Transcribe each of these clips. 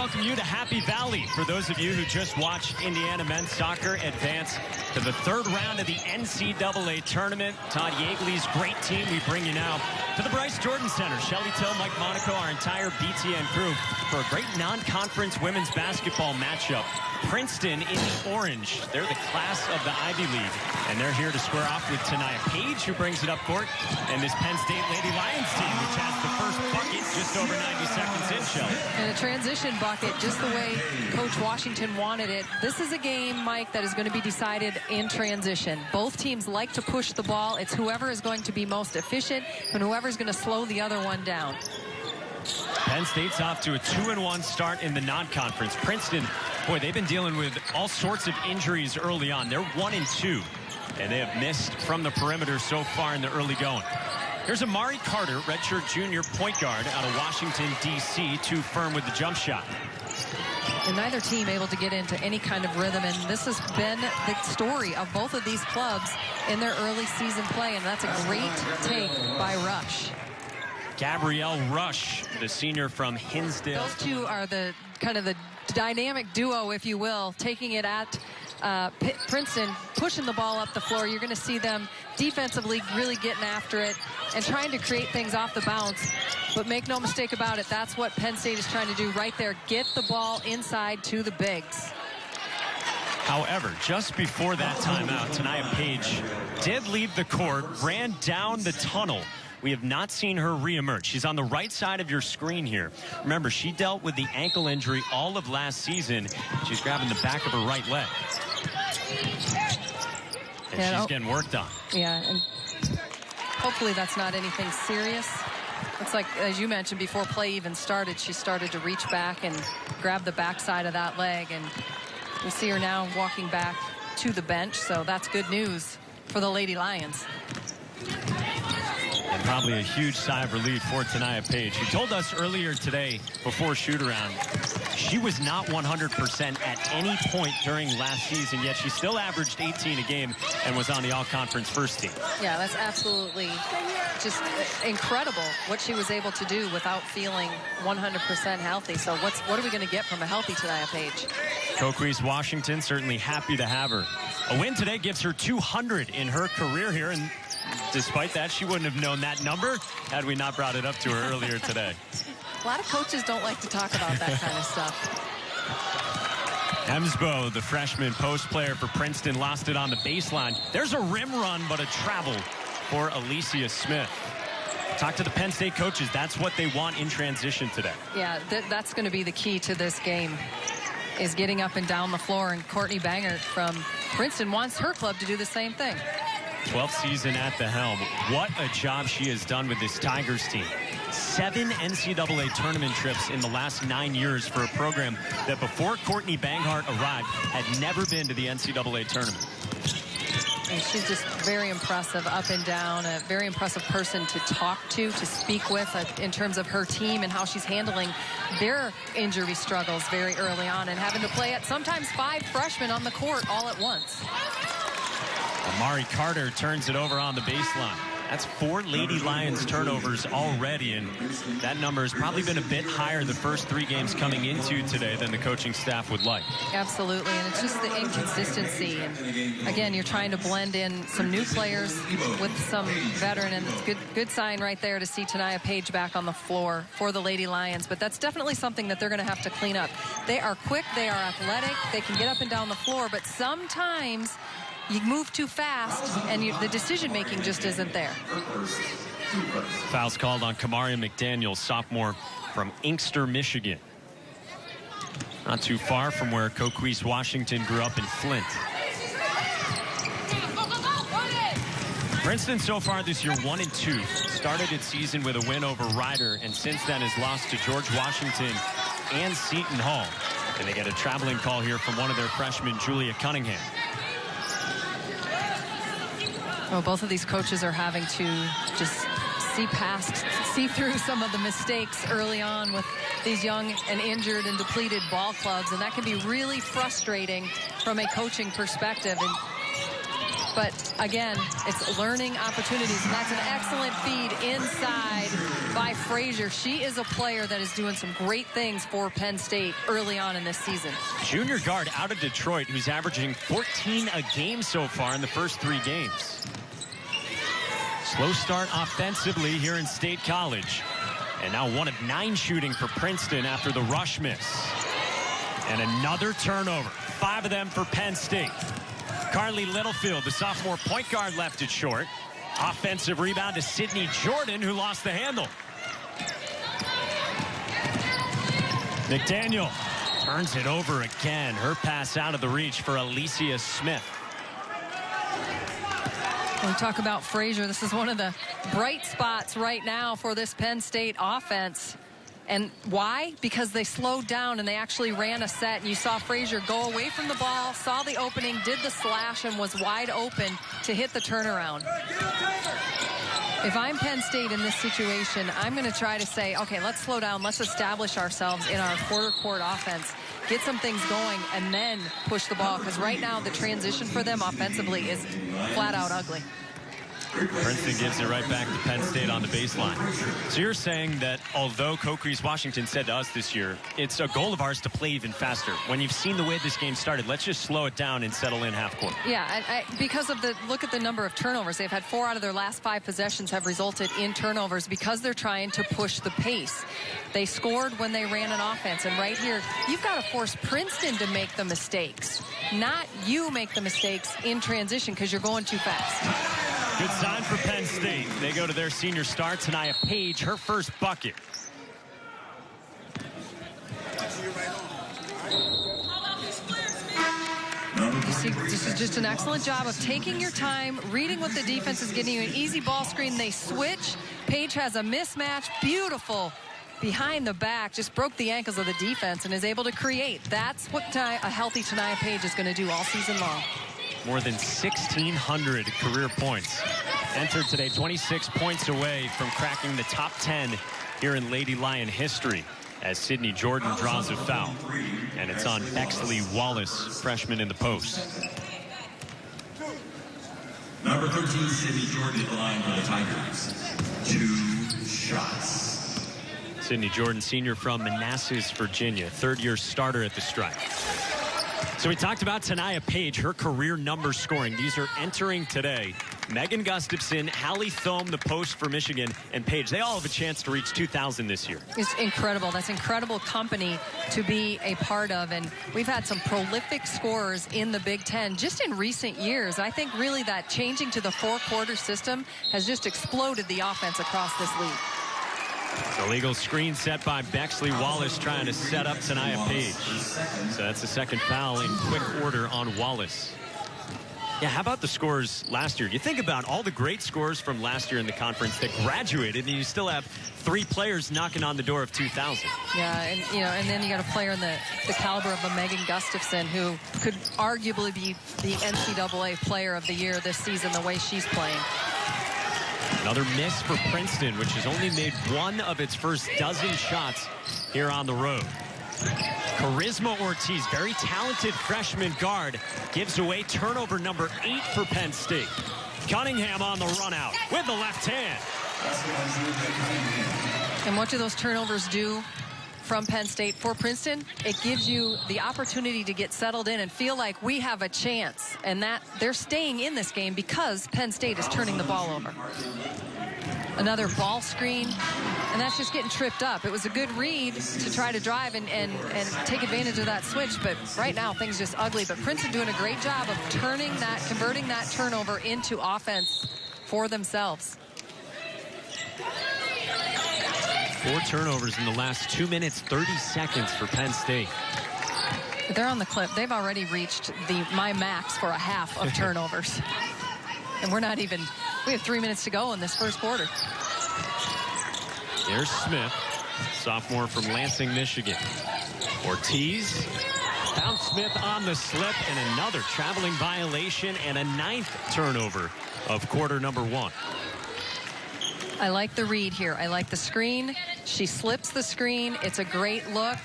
welcome you to Happy Valley. For those of you who just watched Indiana men's soccer advance to the third round of the NCAA tournament, Todd Yeagley's great team, we bring you now to the Bryce Jordan Center. Shelly Till, Mike Monaco, our entire BTN crew for a great non-conference women's basketball matchup. Princeton in the orange. They're the class of the Ivy League, and they're here to square off with Tanaya Page, who brings it up court, and this Penn State Lady Lions team, which has the first bucket just over 90 seconds in, Shelly. And a transition bucket, just the way Coach Washington wanted it. This is a game, Mike, that is going to be decided in transition. Both teams like to push the ball. It's whoever is going to be most efficient and whoever is going to slow the other one down. Penn State's off to a 2-1 start in the non-conference. Princeton, boy, they've been dealing with all sorts of injuries early on. They're 1-2, and they have missed from the perimeter so far in the early going. Here's Amari Carter, redshirt junior point guard out of Washington, D.C., too firm with the jump shot. And neither team able to get into any kind of rhythm, and this has been the story of both of these clubs in their early season play, and that's a great take by Rush. Gabrielle Rush, the senior from Hinsdale. Those two are the kind of the dynamic duo, if you will, taking it at Princeton, pushing the ball up the floor. You're going to see them defensively really getting after it and trying to create things off the bounce. But make no mistake about it, that's what Penn State is trying to do right there. Get the ball inside to the bigs. However, just before that timeout, Tanaya Page did leave the court, ran down the tunnel. We have not seen her reemerge. She's on the right side of your screen here. Remember, she dealt with the ankle injury all of last season. She's grabbing the back of her right leg. And she's getting worked on. Yeah, and hopefully that's not anything serious. Looks like, as you mentioned, before play even started, she started to reach back and grab the backside of that leg. And we see her now walking back to the bench, so that's good news for the Lady Lions. And probably a huge sigh of relief for Tanaya Page. She told us earlier today, before shoot-around, she was not 100% at any point during last season, yet she still averaged 18 a game and was on the all-conference first team. Yeah, that's absolutely just incredible what she was able to do without feeling 100% healthy. So what are we going to get from a healthy Tanaya Page? Coquise Washington certainly happy to have her. A win today gives her 200 in her career here, and despite that, she wouldn't have known that number had we not brought it up to her earlier today. A lot of coaches don't like to talk about that kind of stuff. Hemsbo, the freshman post player for Princeton, lost it on the baseline. There's a rim run, but a travel for Alicia Smith. Talk to the Penn State coaches. That's what they want in transition today. Yeah, that's going to be the key to this game, is getting up and down the floor. And Courtney Bangert from Princeton wants her club to do the same thing. 12th season at the helm. What a job she has done with this Tigers team. 7 NCAA tournament trips in the last 9 years for a program that before Courtney Banghart arrived had never been to the NCAA tournament. And she's just very impressive up and down, a very impressive person to talk to speak with in terms of her team and how she's handling their injury struggles very early on and having to play at sometimes 5 freshmen on the court all at once. Amari Carter turns it over on the baseline. That's 4 Lady Lions turnovers already, and that number has probably been a bit higher the first 3 games coming into today than the coaching staff would like. Absolutely, and it's just the inconsistency. And again, you're trying to blend in some new players with some veteran, and it's good sign right there to see Tanaya Page back on the floor for the Lady Lions. But that's definitely something that they're going to have to clean up. They are quick, they are athletic, they can get up and down the floor, but sometimes you move too fast, and the decision-making just isn't there. Fouls called on Kamaria McDaniel, sophomore from Inkster, Michigan. Not too far from where Coquise Washington grew up in Flint. Princeton so far this year 1-2. Started its season with a win over Rider, and since then has lost to George Washington and Seton Hall. And they get a traveling call here from one of their freshmen, Julia Cunningham. Well, both of these coaches are having to just see through some of the mistakes early on with these young and injured and depleted ball clubs, and that can be really frustrating from a coaching perspective. And But again, it's learning opportunities, and that's an excellent feed inside by Frazier. She is a player that is doing some great things for Penn State early on in this season. Junior guard out of Detroit, who's averaging 14 a game so far in the first 3 games. Slow start offensively here in State College. And now 1 of 9 shooting for Princeton after the rush miss. And another turnover. 5 of them for Penn State. Carly Littlefield, the sophomore point guard, left it short. Offensive rebound to Sydney Jordan, who lost the handle. McDaniel turns it over again. Her pass out of the reach for Alicia Smith. When we talk about Frazier, this is one of the bright spots right now for this Penn State offense. And why? Because they slowed down and they actually ran a set. And you saw Frazier go away from the ball, saw the opening, did the slash, and was wide open to hit the turnaround. If I'm Penn State in this situation, I'm going to try to say, okay, let's slow down. Let's establish ourselves in our quarter court offense. Get some things going and then push the ball. Because right now the transition for them offensively is flat out ugly. Princeton gives it right back to Penn State on the baseline. So you're saying that although Cochise Washington said to us this year, it's a goal of ours to play even faster. When you've seen the way this game started, let's just slow it down and settle in half court. Yeah, because of look at the number of turnovers. They've had 4 out of their last 5 possessions have resulted in turnovers because they're trying to push the pace. They scored when they ran an offense. And right here, you've got to force Princeton to make the mistakes, not you make the mistakes in transition because you're going too fast. Good sign for Penn State. They go to their senior star, Tania Page, her first bucket. This is just an excellent job of taking your time, reading what the defense is getting you. An easy ball screen. They switch. Page has a mismatch. Beautiful. Behind the back, just broke the ankles of the defense and is able to create. That's what a healthy Tania Page is going to do all season long. More than 1,600 career points. Entered today 26 points away from cracking the top 10 here in Lady Lion history as Sydney Jordan draws a foul. And it's on Bexley Wallace, freshman in the post. Number 13, Sydney Jordan at the line for the Tigers. 2 shots. Sydney Jordan, senior from Manassas, Virginia, 3rd-year starter at the Strike. So we talked about Tania Page, her career number scoring. These are entering today. Megan Gustafson, Hallie Thome, the post for Michigan, and Page. They all have a chance to reach 2,000 this year. It's incredible. That's incredible company to be a part of. And we've had some prolific scorers in the Big Ten just in recent years. I think really that changing to the 4-quarter system has just exploded the offense across this league. Illegal screen set by Bexley Wallace trying to set up Tania Page. So that's the second foul in quick order on Wallace. Yeah, how about the scores last year? You think about all the great scores from last year in the conference that graduated, and you still have 3 players knocking on the door of 2,000. Yeah, and and then you got a player in the caliber of a Megan Gustafson who could arguably be the NCAA Player of the Year this season, the way she's playing. Another miss for Princeton, which has only made 1 of its first dozen shots here on the road. Charisma Ortiz, very talented freshman guard, gives away turnover number 8 for Penn State. Cunningham on the run out with the left hand. And what do those turnovers do from Penn State for Princeton? It gives you the opportunity to get settled in and feel like we have a chance, and that they're staying in this game because Penn State is turning the ball over. Another ball screen, and that's just getting tripped up. It was a good read to try to drive and take advantage of that switch, but right now things just ugly. But Princeton doing a great job of converting that turnover into offense for themselves. 4 turnovers in the last 2 minutes, 30 seconds for Penn State. But they're on the clip. They've already reached my max for a half of turnovers. And we have 3 minutes to go in this first quarter. There's Smith, sophomore from Lansing, Michigan. Ortiz found Smith on the slip, and another traveling violation and a 9th turnover of quarter number 1. I like the read here. I like the screen. She slips the screen. It's a great look.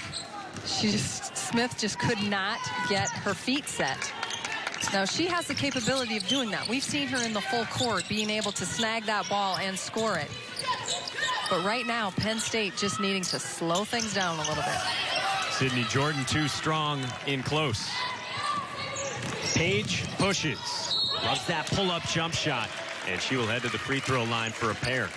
Smith just could not get her feet set. Now, she has the capability of doing that. We've seen her in the full court being able to snag that ball and score it. But right now, Penn State just needing to slow things down a little bit. Sydney Jordan too strong in close. Paige pushes. Loves that pull-up jump shot. And she will head to the free throw line for a pair.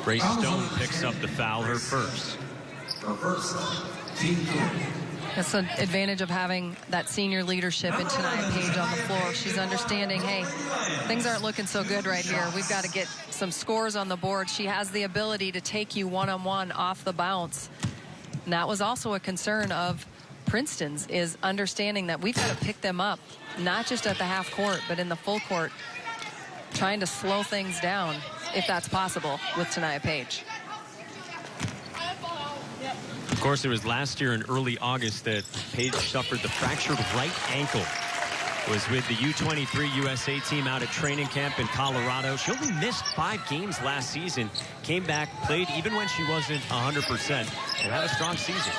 Grace Stone picks up the foul, her first. That's an advantage of having that senior leadership in Tania Paige on the floor. She's understanding, hey, things aren't looking so good right here. We've got to get some scores on the board. She has the ability to take you one-on-one off the bounce. And that was also a concern of Princeton's, is understanding that we've got to pick them up, not just at the half court, but in the full court, trying to slow things down, if that's possible, with Tania Paige. Of course, it was last year in early August that Paige suffered the fractured right ankle. Was with the U23 USA team out at training camp in Colorado. She only missed 5 games last season. Came back, played even when she wasn't 100%, and had a strong season.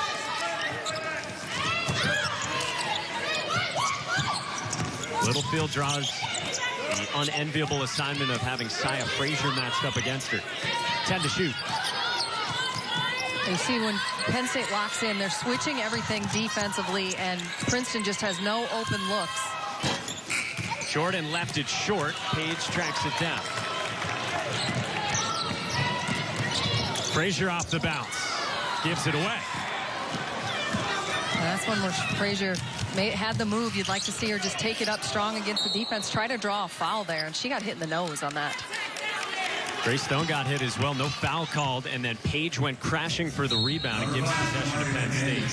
Littlefield draws the unenviable assignment of having Saya Frazier matched up against her. 10 to shoot. You see, when Penn State locks in, they're switching everything defensively, and Princeton just has no open looks. Jordan left it short. Paige tracks it down. Frazier off the bounce. Gives it away. And that's one where Frazier had the move. You'd like to see her just take it up strong against the defense, try to draw a foul there, and she got hit in the nose on that. Grace Stone got hit as well. No foul called, and then Paige went crashing for the rebound and gives possession to Penn State.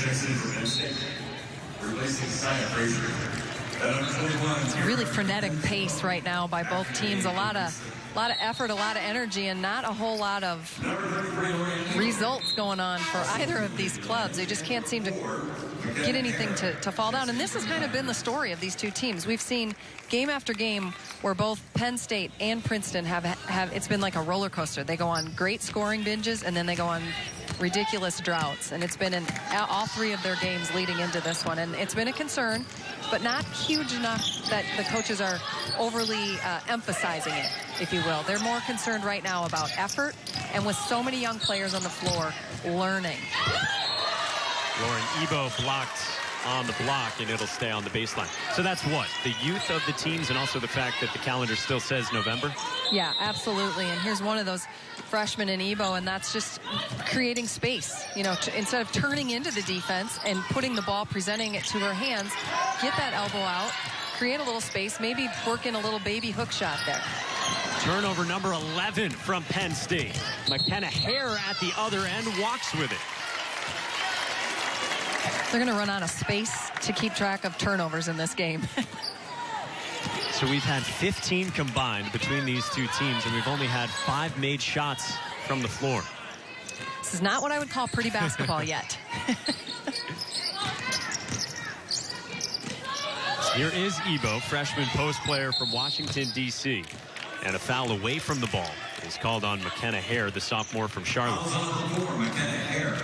It's a really frenetic pace right now by both teams. A lot of effort, a lot of energy, and not a whole lot of results going on for either of these clubs. They just can't seem to get anything to fall down. And this has kind of been the story of these two teams. We've seen game after game where both Penn State and Princeton have it's been like a roller coaster. They go on great scoring binges, and then they go on ridiculous droughts. And it's been in all 3 of their games leading into this one. And it's been a concern, but not huge enough that the coaches are overly emphasizing it, if you will. They're more concerned right now about effort, and with so many young players on the floor, learning. Lauren Ebo blocked on the block, and it'll stay on the baseline. So that's what? The youth of the teams, and also the fact that the calendar still says November? Yeah, absolutely. And here's one of those freshmen in Ebo, and that's just creating space. You know, instead of turning into the defense and putting the ball, presenting it to her hands, get that elbow out, create a little space, maybe work in a little baby hook shot there. Turnover number 11 from Penn State. McKenna Hare at the other end walks with it. They're going to run out of space to keep track of turnovers in this game. So we've had 15 combined between these two teams, and we've only had 5 made shots from the floor. This is not what I would call pretty basketball yet. Here is Ebo, freshman post player from Washington, D.C. And a foul away from the ball is called on McKenna Hare, the sophomore from Charlotte.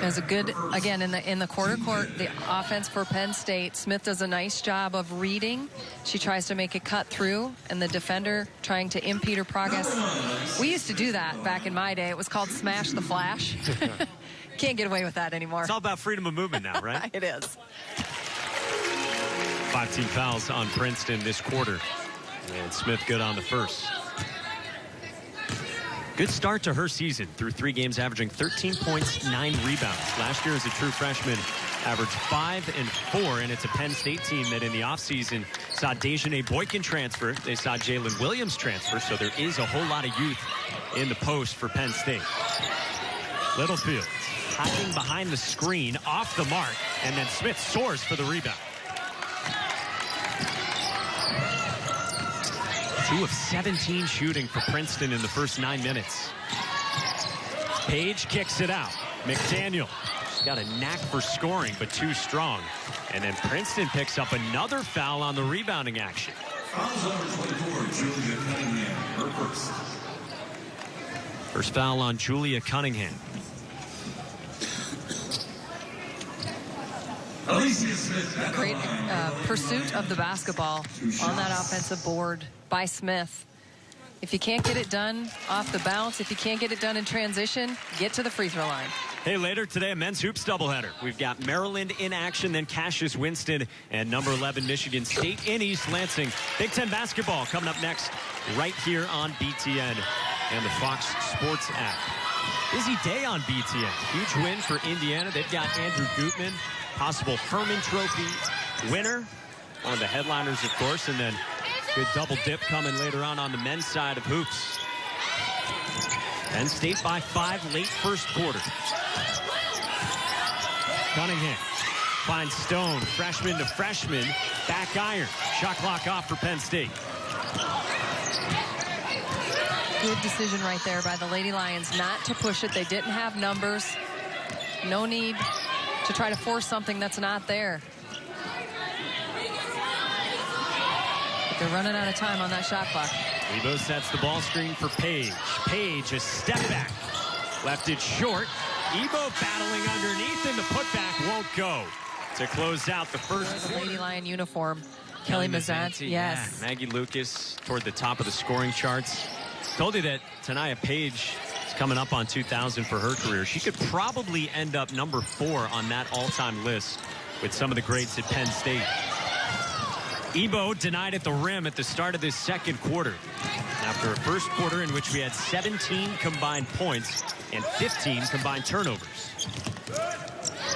There's a good, again, in the quarter court, the offense for Penn State. Smith does a nice job of reading. She tries to make a cut through, and the defender trying to impede her progress. We used to do that back in my day. It was called smash the flash. Can't get away with that anymore. It's all about freedom of movement now, right? It is. 5 team fouls on Princeton this quarter. And Smith good on the first. Good start to her season through 3 games, averaging 13 points, 9 rebounds. Last year as a true freshman, averaged 5 and 4, and it's a Penn State team that in the offseason saw Dejanay Boykin transfer. They saw Jalen Williams transfer, so there is a whole lot of youth in the post for Penn State. Littlefield hiding behind the screen, off the mark, and then Smith soars for the rebound. 2 of 17 shooting for Princeton in the first 9 minutes. Paige kicks it out. McDaniel, she's got a knack for scoring, but too strong. And then Princeton picks up another foul on the rebounding action. First foul on Julia Cunningham. Alicia Smith. Great pursuit of the basketball on that offensive board by Smith. If you can't get it done off the bounce, if you can't get it done in transition, get to the free throw line. Hey, later today, a men's hoops doubleheader. We've got Maryland in action, then Cassius Winston and number 11 Michigan State in East Lansing. Big Ten basketball coming up next right here on BTN and the Fox Sports app. Busy day on BTN. Huge win for Indiana. They've got Andrew Gutman, possible Herman Trophy winner. One of the headliners, of course, and then good double dip coming later on the men's side of hoops. Penn State by 5 late first quarter. Cunningham finds Stone, freshman to freshman, back iron. Shot clock off for Penn State. Good decision right there by the Lady Lions not to push it. They didn't have numbers. No need to try to force something that's not there. But they're running out of time on that shot clock. Lebo sets the ball screen for Page. Page, a step back. Left it short. Ebo battling underneath, and the putback won't go. To close out the first. The Lady Lion uniform. Kelly Mazzanti, yes. Yeah. Maggie Lucas toward the top of the scoring charts. Told you that Tania Page is coming up on 2,000 for her career. She could probably end up number 4 on that all-time list with some of the greats at Penn State. Ebo denied at the rim at the start of this second quarter. After a first quarter in which we had 17 combined points and 15 combined turnovers.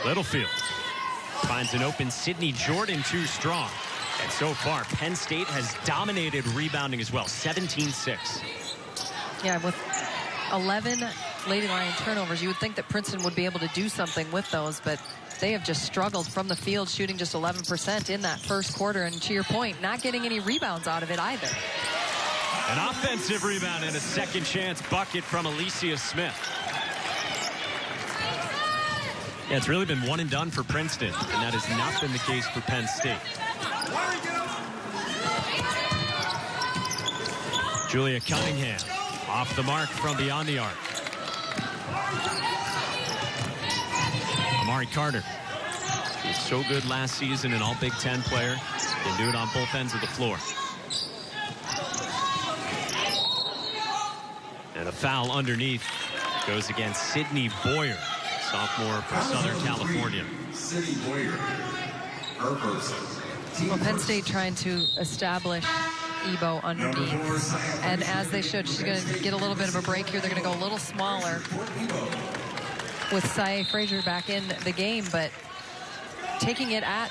Littlefield finds an open Sydney Jordan too strong. And so far, Penn State has dominated rebounding as well, 17-6. Yeah, with 11 Lady Lion turnovers, you would think that Princeton would be able to do something with those, but they have just struggled from the field, shooting just 11% in that first quarter. And to your point, not getting any rebounds out of it either. An offensive rebound and a second chance bucket from Alicia Smith. Yeah, it's really been one and done for Princeton, and that has not been the case for Penn State. Julia Cunningham off the mark from beyond the arc. Amari Carter. She was so good last season, an all Big Ten player. Can do it on both ends of the floor. And a foul underneath goes against Sydney Boyer, sophomore from Southern California. Sydney Boyer. Her first. Well, Penn State trying to establish Ebo underneath, and as they should. She's going to get a little bit of a break here. They're going to go a little smaller with Saye Frazier back in the game, but taking it at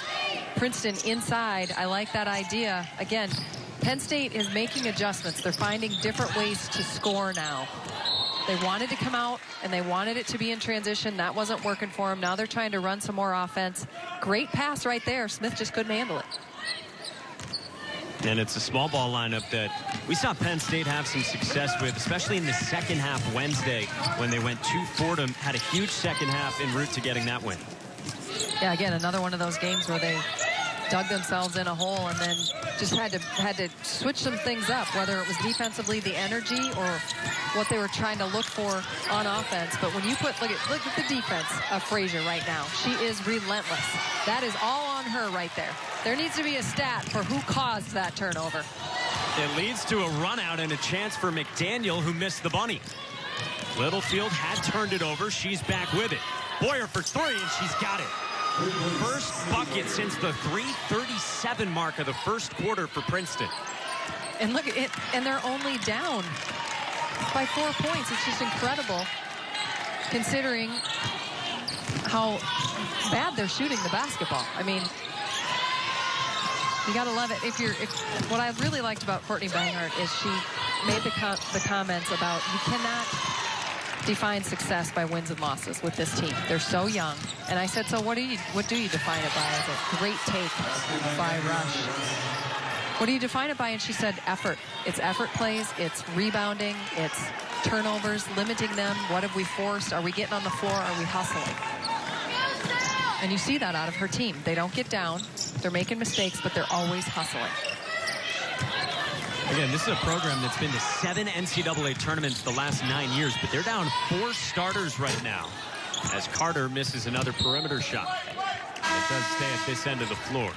Princeton inside, I like that idea. Again, Penn State is making adjustments. They're finding different ways to score now. They wanted to come out, and they wanted it to be in transition. That wasn't working for them. Now they're trying to run some more offense. Great pass right there. Smith just couldn't handle it. And it's a small ball lineup that we saw Penn State have some success with, especially in the second half Wednesday when they went to Fordham, had a huge second half en route to getting that win. Yeah, again, another one of those games where they dug themselves in a hole and then just had to switch some things up, whether it was defensively, the energy, or what they were trying to look for on offense. But when you look at the defense of Frazier right now, she is relentless. That is all on her right there. There needs to be a stat for who caused that turnover. It leads to a run out and a chance for McDaniel, who missed the bunny. Littlefield had turned it over. She's back with it. Boyer for 3, and she's got it. First bucket since the 3:37 mark of the first quarter for Princeton. And look at it, and they're only down by 4 points. It's just incredible considering how bad they're shooting the basketball. I mean, you gotta love it. What I really liked about Courtney Banghart is she made the comments about you cannot define success by wins and losses with this team. They're so young. And I said, so what do you define it by? I said, great take by Rush. What do you define it by? And she said, effort. It's effort plays, it's rebounding, it's turnovers, limiting them. What have we forced? Are we getting on the floor? Are we hustling? And you see that out of her team. They don't get down. They're making mistakes, but they're always hustling. Again, this is a program that's been to 7 NCAA tournaments the last 9 years, but they're down 4 starters right now as Carter misses another perimeter shot. And does stay at this end of the floor.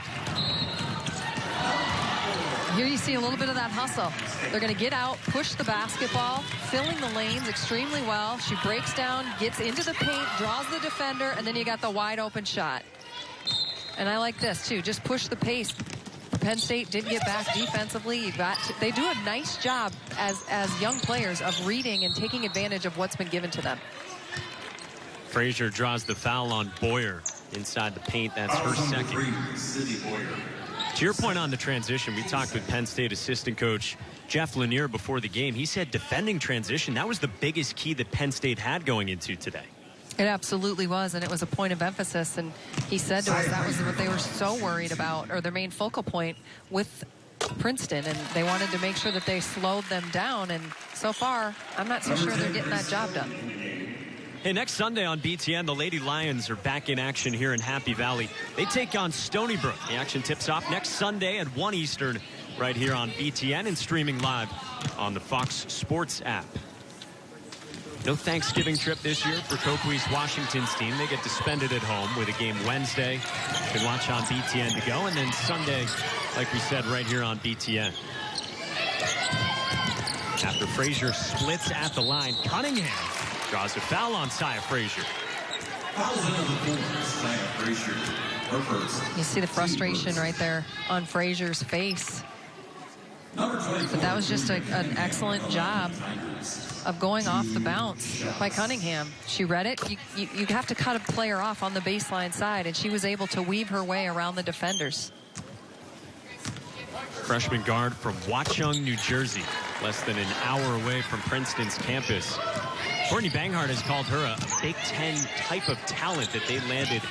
Here you see a little bit of that hustle. They're going to get out, push the basketball, filling the lanes extremely well. She breaks down, gets into the paint, draws the defender, and then you got the wide open shot. And I like this too. Just push the pace. Penn State didn't get back defensively. They do a nice job as young players of reading and taking advantage of what's been given to them. Frazier draws the foul on Boyer inside the paint. That's her second. To your point on the transition, we talked with Penn State assistant coach Jeff Lanier before the game. He said defending transition, that was the biggest key that Penn State had going into today. It absolutely was, and it was a point of emphasis. And he said to us that was what they were so worried about, or their main focal point with Princeton. And they wanted to make sure that they slowed them down. And so far, I'm not so sure they're getting that job done. Hey, next Sunday on BTN, the Lady Lions are back in action here in Happy Valley. They take on Stony Brook. The action tips off next Sunday at 1 Eastern right here on BTN and streaming live on the Fox Sports app. No Thanksgiving trip this year for Coquise Washington's team. They get to spend it at home with a game Wednesday. You can watch on BTN to go. And then Sunday, like we said, right here on BTN. After Frazier splits at the line, Cunningham draws a foul on Saya Frazier. You see the frustration right there on Frazier's face. But that was just an excellent job of going off the bounce by Cunningham. She read it. You have to cut a player off on the baseline side, and she was able to weave her way around the defenders. Freshman guard from Watchung, New Jersey, less than an hour away from Princeton's campus. Courtney Banghart has called her a Big Ten type of talent that they landed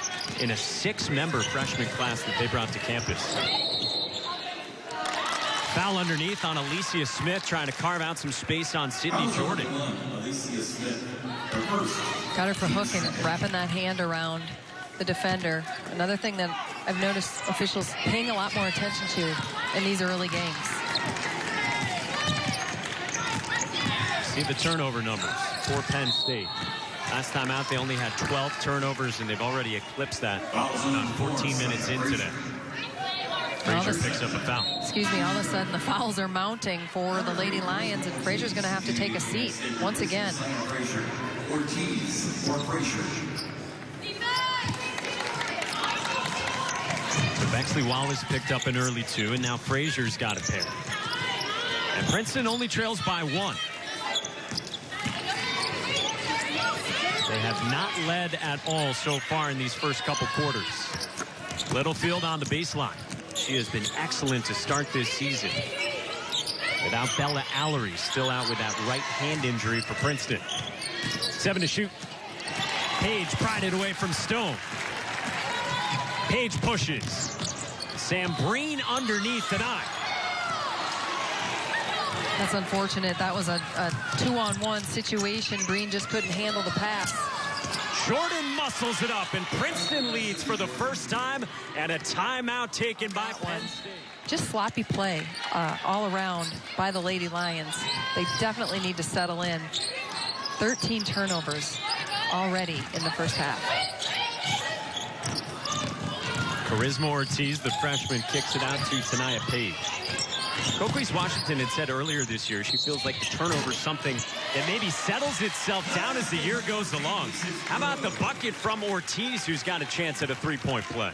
in a 6-member freshman class that they brought to campus. Foul underneath on Alicia Smith, trying to carve out some space on Sydney Jordan. Got her for hooking, wrapping that hand around the defender. Another thing that I've noticed officials paying a lot more attention to in these early games. See the turnover numbers for Penn State. Last time out, they only had 12 turnovers, and they've already eclipsed that about 14 minutes into that. Frazier picks up a foul. Excuse me, all of a sudden the fouls are mounting for the Lady Lions, and Frazier's going to have to take a seat once again. So Bexley Wallace picked up an early 2, and now Frazier's got a pair. And Princeton only trails by 1. They have not led at all so far in these first couple quarters. Littlefield on the baseline. She has been excellent to start this season. Without Bella Allery, still out with that right hand injury for Princeton. 7 to shoot. Page pried it away from Stone. Page pushes. Sam Breen underneath tonight. That's unfortunate. That was a 2-on-1 situation. Breen just couldn't handle the pass. Jordan muscles it up, and Princeton leads for the first time, and a timeout taken by Penn State. Just sloppy play all around by the Lady Lions. They definitely need to settle in. 13 turnovers already in the first half. Charisma Ortiz, the freshman, kicks it out to Tanaya Page. Coquise Washington had said earlier this year she feels like the turnover is something that maybe settles itself down as the year goes along. How about the bucket from Ortiz, who's got a chance at a three-point play?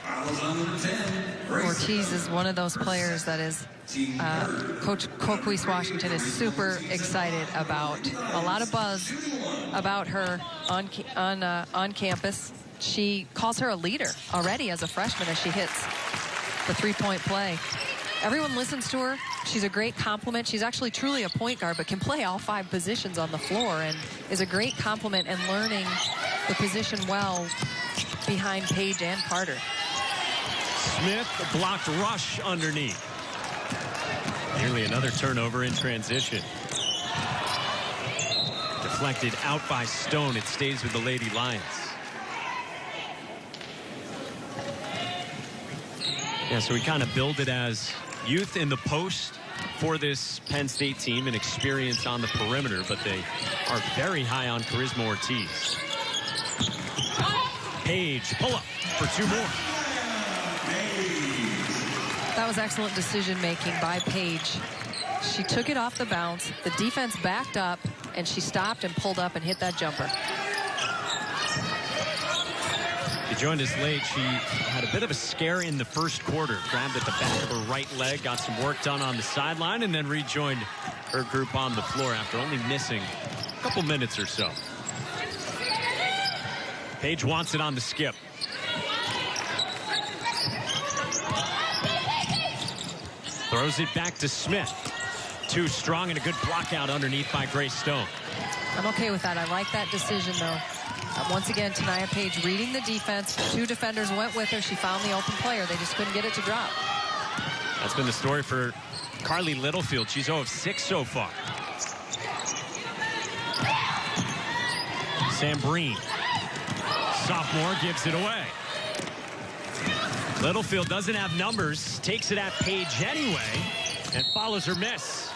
Ortiz is one of those players that is Coach Coquise Washington is super excited about. A lot of buzz about her on campus. She calls her a leader already as a freshman as she hits the three-point play. Everyone listens to her. She's a great compliment. She's actually truly a point guard, but can play all 5 positions on the floor and is a great compliment and learning the position well behind Page and Carter. Smith blocked rush underneath. Nearly another turnover in transition. Deflected out by Stone. It stays with the Lady Lions. Yeah, so we kind of build it as youth in the post for this Penn State team and experience on the perimeter, but they are very high on Charisma Ortiz. Page, pull up for 2 more. That was excellent decision-making by Paige. She took it off the bounce. The defense backed up, and she stopped and pulled up and hit that jumper. She joined us late. She had a bit of a scare in the first quarter. Grabbed at the back of her right leg, got some work done on the sideline, and then rejoined her group on the floor after only missing a couple minutes or so. Paige wants it on the skip. Throws it back to Smith. Too strong, and a good block out underneath by Grace Stone. I'm okay with that. I like that decision, though. Once again, Tania Paige reading the defense. Two defenders went with her. She found the open player. They just couldn't get it to drop. That's been the story for Carly Littlefield. She's 0 of 6 so far. Sam Breen, sophomore, gives it away. Littlefield doesn't have numbers, takes it at Paige anyway, and follows her miss.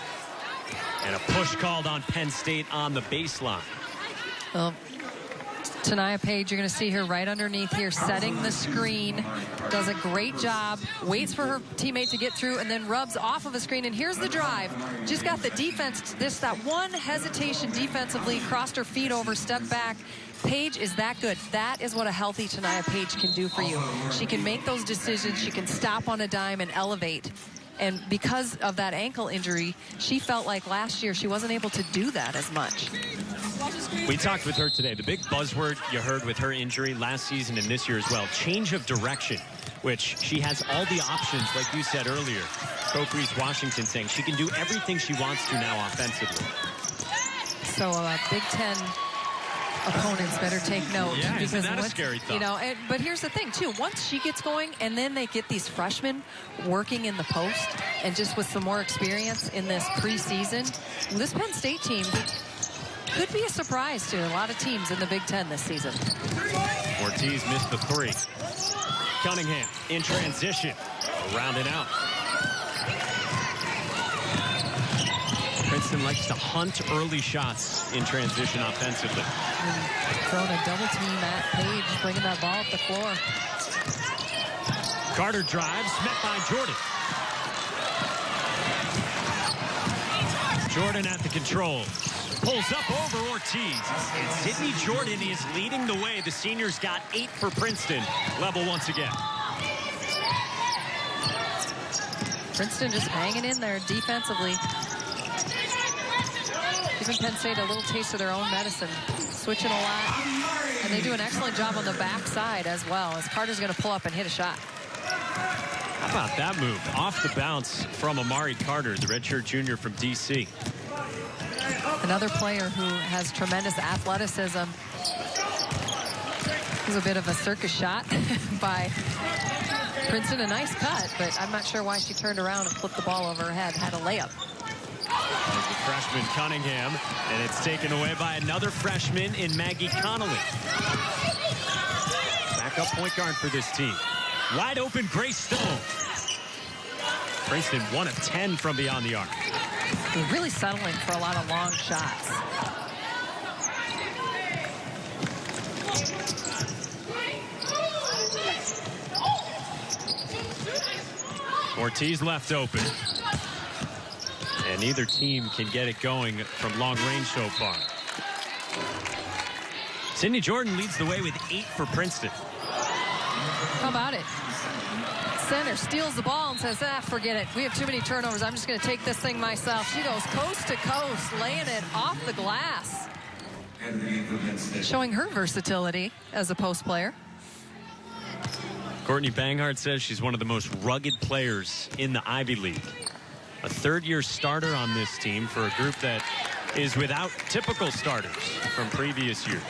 And a push called on Penn State on the baseline. Well, Tania Paige, you're going to see her right underneath here, setting the screen. Does a great job, waits for her teammate to get through, and then rubs off of a screen. And here's the drive. Just got the defense, that one hesitation defensively, crossed her feet over, stepped back. Paige is that good. That is what a healthy Tania Paige can do for you. She can make those decisions. She can stop on a dime and elevate. And because of that ankle injury, she felt like last year she wasn't able to do that as much. We talked with her today. The big buzzword you heard with her injury last season and this year as well, change of direction, which she has all the options, like you said earlier. Coach Reese Washington saying she can do everything she wants to now offensively. So Big Ten opponents better take note. Yeah, because isn't that a scary thought? You know, but here's the thing, too. Once she gets going, and then they get these freshmen working in the post, and just with some more experience in this preseason, this Penn State team could be a surprise to a lot of teams in the Big Ten this season. Ortiz missed the three. Cunningham in transition, around and out. Princeton likes to hunt early shots in transition offensively. Throwing a double team at Paige, bringing that ball up the floor. Carter drives, met by Jordan. Jordan at the controls. Pulls up over Ortiz. And Sydney Jordan is leading the way. The seniors got 8 for Princeton. Level once again. Princeton just hanging in there defensively. Giving Penn State a little taste of their own medicine. Switching a lot. And they do an excellent job on the backside as well, as Carter's going to pull up and hit a shot. How about that move? Off the bounce from Amari Carter, the redshirt junior from D.C. Another player who has tremendous athleticism. It was a bit of a circus shot by Princeton. A nice cut, but I'm not sure why she turned around and flipped the ball over her head. Had a layup. There's the freshman Cunningham, and it's taken away by another freshman in Maggie Connolly. Backup point guard for this team. Wide open Grace Stone. Princeton 1 of 10 from beyond the arc. They're really settling for a lot of long shots. Ortiz left open. And neither team can get it going from long range so far. Sydney Jordan leads the way with 8 for Princeton. How about it? Center steals the ball and says, forget it. We have too many turnovers. I'm just going to take this thing myself. She goes coast to coast, laying it off the glass. Showing her versatility as a post player. Courtney Banghart says she's one of the most rugged players in the Ivy League. A third-year starter on this team for a group that is without typical starters from previous years.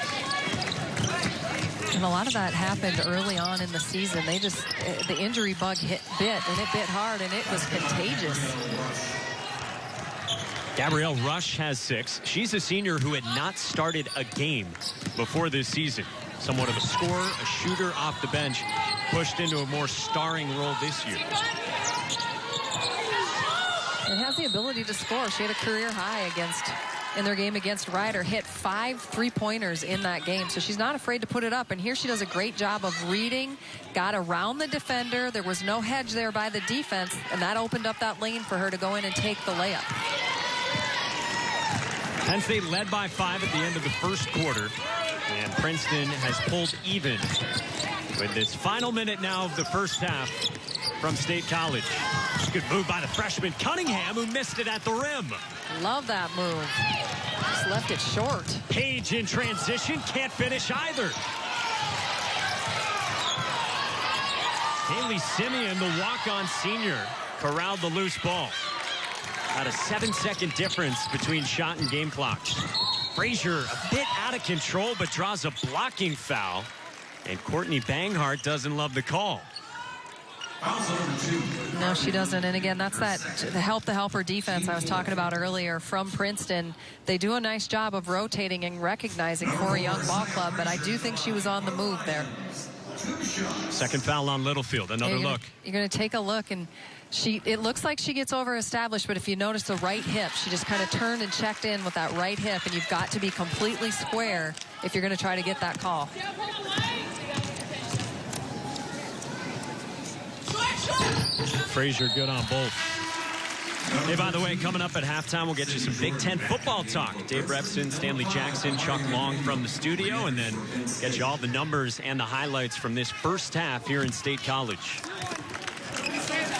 And a lot of that happened early on in the season. They just, the injury bug bit, and it bit hard, and it was contagious. Gabrielle Rush has 6. She's a senior who had not started a game before this season. Somewhat of a scorer, a shooter off the bench, pushed into a more starring role this year. And has the ability to score. She had a career high against in their game against Ryder, hit 5 3-pointers in that game. So she's not afraid to put it up. And here she does a great job of reading, got around the defender. There was no hedge there by the defense, and that opened up that lane for her to go in and take the layup. Penn State led by 5 at the end of the first quarter. And Princeton has pulled even with this final minute now of the first half from State College. Good move by the freshman Cunningham, who missed it at the rim. Love that move. Just left it short. Page in transition, can't finish either. Haley Simeon, the walk-on senior, corralled the loose ball. About a 7-second difference between shot and game clocks. Frazier a bit out of control, but draws a blocking foul. And Courtney Banghart doesn't love the call. No, she doesn't. And again, that's the helper defense I was talking about earlier from Princeton. They do a nice job of rotating and recognizing Corey Young Ball Club, but I do think she was on the move there. Second foul on Littlefield. Another look. You're going to take a look, and it looks like she gets over established, but if you notice the right hip, she just kind of turned and checked in with that right hip, and you've got to be completely square if you're going to try to get that call. Frazier good on both. Hey, by the way, coming up at halftime, we'll get you some Big Ten football talk. Dave Repson, Stanley Jackson, Chuck Long from the studio, and then get you all the numbers and the highlights from this first half here in State College.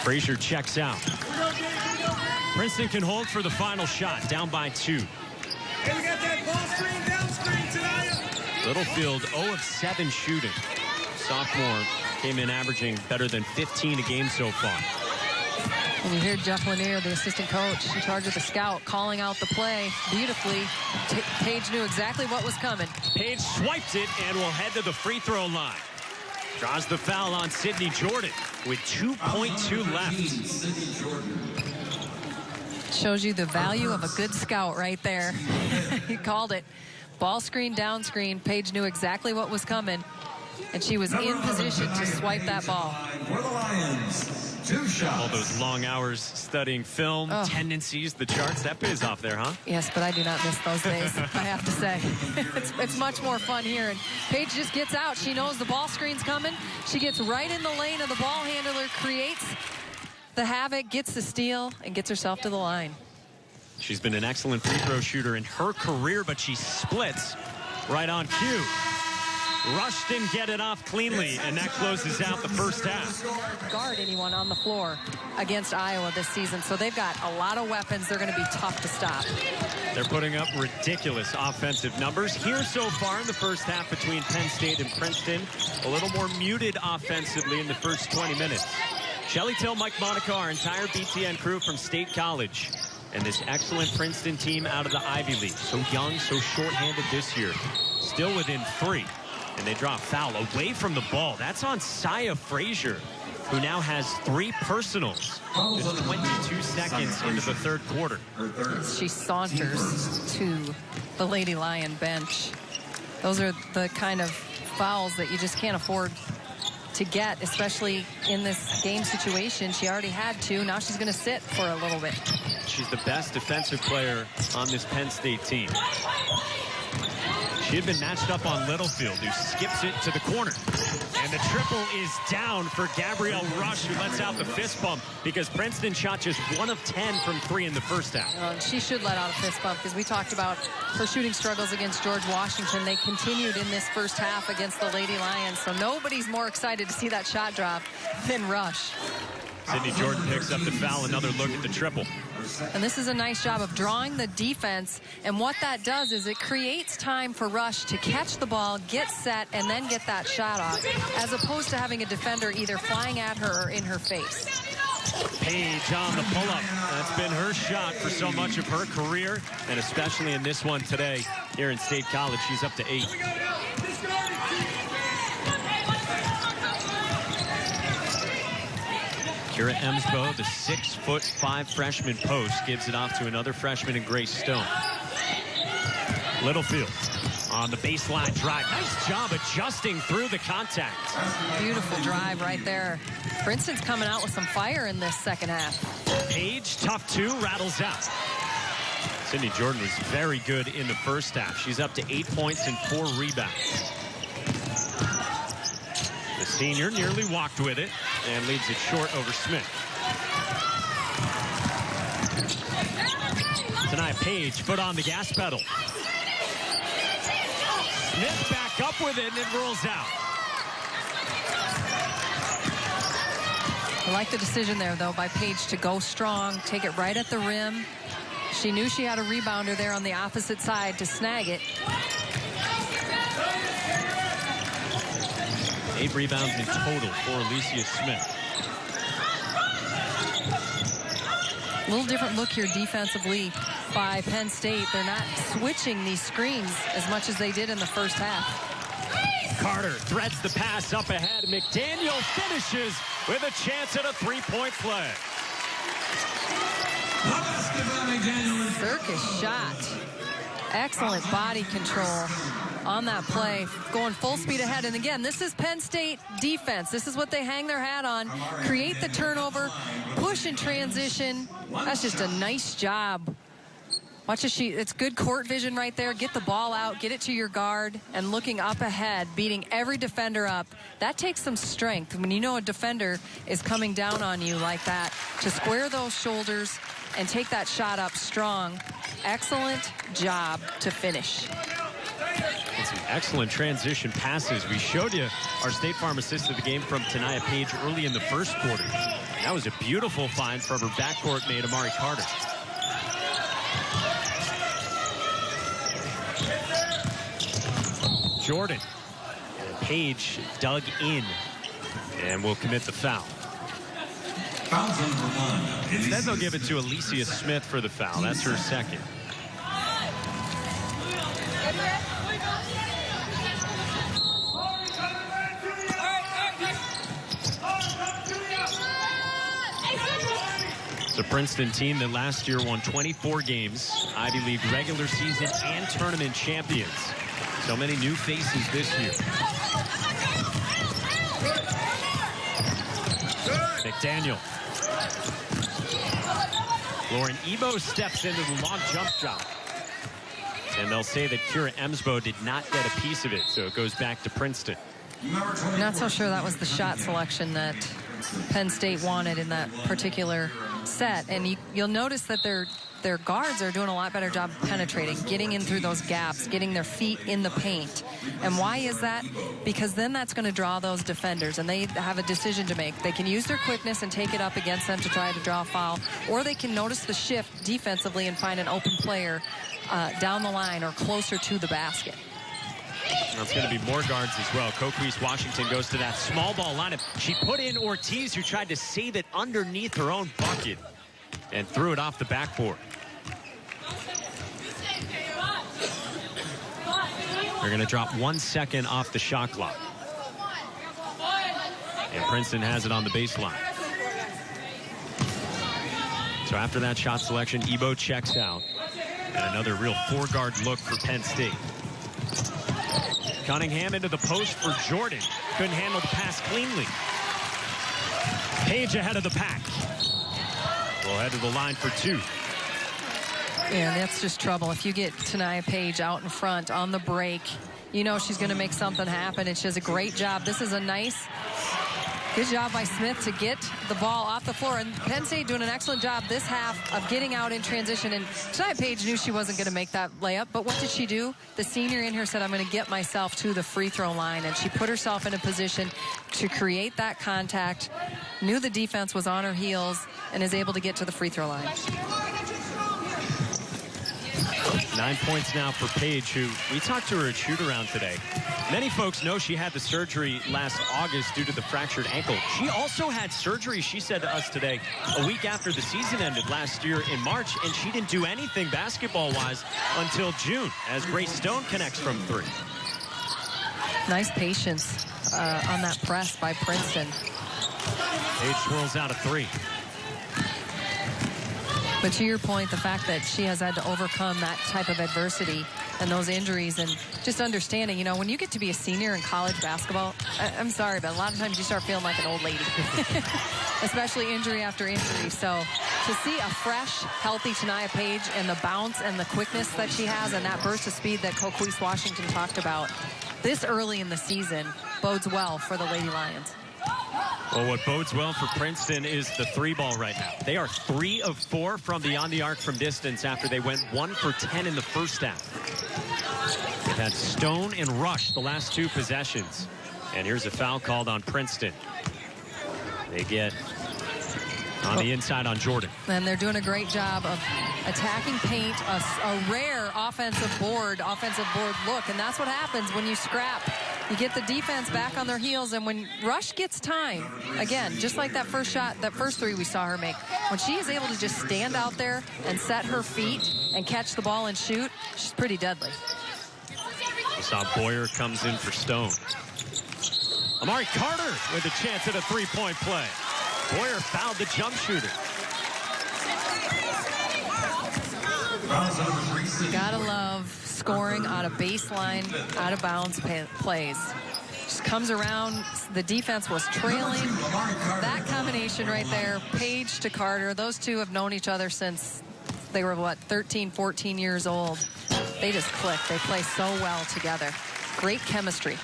Frazier checks out. Princeton can hold for the final shot, down by 2. Hey, we got that ball screen, down screen tonight. Littlefield 0 of 7 shooting. Sophomore came in averaging better than 15 a game so far. And you hear Jeff Lanier, the assistant coach in charge of the scout, calling out the play beautifully. Page knew exactly what was coming. Page swipes it and will head to the free throw line. Draws the foul on Sydney Jordan with 2.2 left. Shows you the value of a good scout right there. He called it. Ball screen, down screen. Page knew exactly what was coming, and she was in position to swipe that ball. For the Lions, 2 shots. All those long hours studying film, tendencies, the charts, that pays off there, huh? Yes, but I do not miss those days, I have to say. It's much more fun here. And Paige just gets out. She knows the ball screen's coming. She gets right in the lane of the ball handler, creates the havoc, gets the steal, and gets herself to the line. She's been an excellent free throw shooter in her career, but she splits right on cue. Rush didn't get it off cleanly, and that closes out the first half. Guard anyone on the floor against Iowa this season, so they've got a lot of weapons. They're going to be tough to stop. They're putting up ridiculous offensive numbers here so far in the first half between Penn State and Princeton. A little more muted offensively in the first 20 minutes. Shelly Till, Mike Monaco, our entire BTN crew from State College, and this excellent Princeton team out of the Ivy League. So young, so short-handed this year. Still within 3. And they draw a foul away from the ball. That's on Saya Frazier, who now has 3 personals. Just 22 seconds into the third quarter. She saunters to the Lady Lion bench. Those are the kind of fouls that you just can't afford to get, especially in this game situation. She already had 2. Now she's going to sit for a little bit. She's the best defensive player on this Penn State team. She had been matched up on Littlefield, who skips it to the corner. And the triple is down for Gabrielle Rush, who lets out the fist bump because Princeton shot just 1 of 10 from 3 in the first half. She should let out a fist bump because we talked about her shooting struggles against George Washington. They continued in this first half against the Lady Lions, so nobody's more excited to see that shot drop than Rush. Sydney Jordan picks up the foul, another look at the triple. And this is a nice job of drawing the defense, and what that does is it creates time for Rush to catch the ball, get set, and then get that shot off, as opposed to having a defender either flying at her or in her face. Page on the pull-up. That's been her shot for so much of her career, and especially in this one today here in State College. She's up to 8. Kira Emsbo, the 6'5" freshman post, gives it off to another freshman in Grace Stone. Littlefield on the baseline drive. Nice job adjusting through the contact. Beautiful drive right there. Princeton's coming out with some fire in this second half. Page, tough 2, rattles out. Sydney Jordan was very good in the first half. She's up to 8 points and 4 rebounds. The senior nearly walked with it and leaves it short over Smith. Tonight, Page foot on the gas pedal. Smith back up with it and it rolls out. I like the decision there, though, by Page to go strong, take it right at the rim. She knew she had a rebounder there on the opposite side to snag it. 8 rebounds in total for Alicia Smith. A little different look here defensively by Penn State. They're not switching these screens as much as they did in the first half. Carter threads the pass up ahead. McDaniel finishes with a chance at a 3-point play. Circus shot. Excellent body control on that play. Going full speed ahead. And again, this is Penn State defense. This is what they hang their hat on. Create the turnover, push in transition. That's just a nice job. Watch as it's good court vision right there. Get the ball out, get it to your guard, and looking up ahead, beating every defender up. That takes some strength when you know a defender is coming down on you like that, to square those shoulders and take that shot up strong. Excellent job to finish. And some excellent transition passes. We showed you our State Farm assist of the game from Tania Page early in the first quarter. That was a beautiful find from her backcourt mate, Amari Carter. Jordan. And Page dug in and will commit the foul. Instead, they'll give it to Alicia Smith for the foul. That's her second. It's a Princeton team that last year won 24 games, Ivy League regular season and tournament champions. So many new faces this year. McDaniel. Lauren Ebo steps into the long jump shot. And they'll say that Kira Emsbo did not get a piece of it, so it goes back to Princeton. Not so sure that was the shot selection that Penn State wanted in that particular set. And you'll notice that their guards are doing a lot better job penetrating, getting in through those gaps, getting their feet in the paint. And why is that? Because then that's going to draw those defenders, and they have a decision to make. They can use their quickness and take it up against them to try to draw a foul, or they can notice the shift defensively and find an open player down the line or closer to the basket. That's going to be more guards as well. Coquise Washington goes to that small ball lineup. She put in Ortiz, who tried to save it underneath her own bucket and threw it off the backboard. They're going to drop 1 second off the shot clock. And Princeton has it on the baseline. So after that shot selection, Ebo checks out. And another real four-guard look for Penn State. Cunningham into the post for Jordan. Couldn't handle the pass cleanly. Page ahead of the pack. We'll head to the line for two. Yeah, that's just trouble. If you get Tania Page out in front on the break, you know she's going to make something happen, and she does a great job. This is a nice, good job by Smith to get the ball off the floor. And Penn State doing an excellent job this half of getting out in transition. And Tania Page knew she wasn't going to make that layup, but what did she do? The senior in her said, I'm going to get myself to the free throw line, and she put herself in a position to create that contact, knew the defense was on her heels, and is able to get to the free throw line. 9 points now for Page, who we talked to her at shoot-around today. Many folks know she had the surgery last August due to the fractured ankle. She also had surgery, she said to us today, a week after the season ended last year in March, and she didn't do anything basketball-wise until June as Grace Stone connects from three. Nice patience on that press by Princeton. Page swirls out a three. But to your point, the fact that she has had to overcome that type of adversity and those injuries, and just understanding, you know, when you get to be a senior in college basketball, I'm sorry, but a lot of times you start feeling like an old lady, especially injury after injury. So to see a fresh, healthy Tania Page and the bounce and the quickness that she has and that burst of speed that Coquise Washington talked about this early in the season bodes well for the Lady Lions. Well, what bodes well for Princeton is the 3-ball right now. They are 3 of 4 from beyond the arc from distance after they went 1 for 10 in the first half. They've had Stone and Rush the last 2 possessions. And here's a foul called on Princeton. They get on the inside on Jordan. And they're doing a great job of attacking paint, a rare offensive board look. And that's what happens when you scrap. You get the defense back on their heels, and when Rush gets time, again, just like that first shot, that first 3 we saw her make, when she is able to just stand out there and set her feet and catch the ball and shoot, she's pretty deadly. We saw Boyer comes in for Stone. Amari Carter with a chance at a 3-point play. Boyer fouled the jump shooter. You gotta love scoring out of baseline, out of bounds plays. Just comes around, the defense was trailing. That combination right there, Page to Carter, those two have known each other since they were, what, 13, 14 years old. They just click. They play so well together. Great chemistry.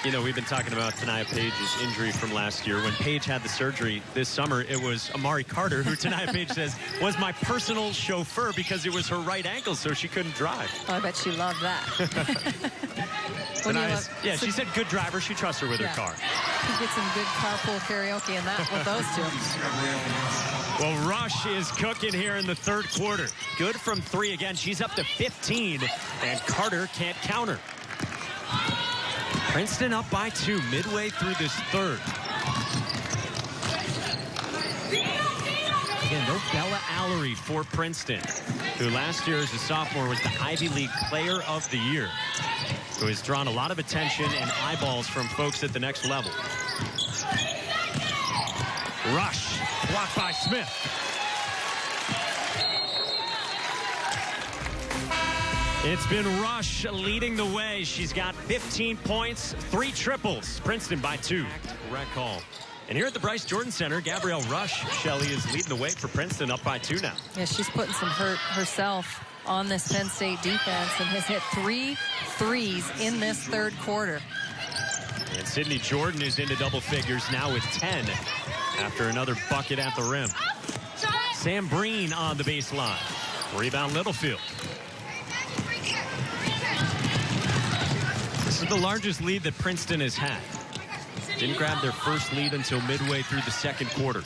You know, we've been talking about Tania Page's injury from last year. When Page had the surgery this summer, it was Amari Carter, who Tania Page says was my personal chauffeur because it was her right ankle, so she couldn't drive. Oh, I bet she loved that. Yeah, she said good driver. She trusts her with her car. You get some good carpool karaoke in that with those two. Well, Rush is cooking here in the 3rd quarter. Good from 3 again. She's up to 15, and Carter can't counter. Princeton up by 2 midway through this 3rd. Again, no Bella Allery for Princeton, who last year as a sophomore was the Ivy League Player of the Year, who has drawn a lot of attention and eyeballs from folks at the next level. Rush, blocked by Smith. It's been Rush leading the way. She's got 15 points, 3 triples. Princeton by 2. Correct call. And here at the Bryce Jordan Center, Gabrielle Rush, Shelley, is leading the way for Princeton, up by 2 now. Yeah, she's putting some hurt herself on this Penn State defense and has hit 3 threes in this 3rd quarter. And Sydney Jordan is into double figures now with 10 after another bucket at the rim. Sam Breen on the baseline. Rebound Littlefield. This is the largest lead that Princeton has had. Didn't grab their first lead until midway through the 2nd quarter.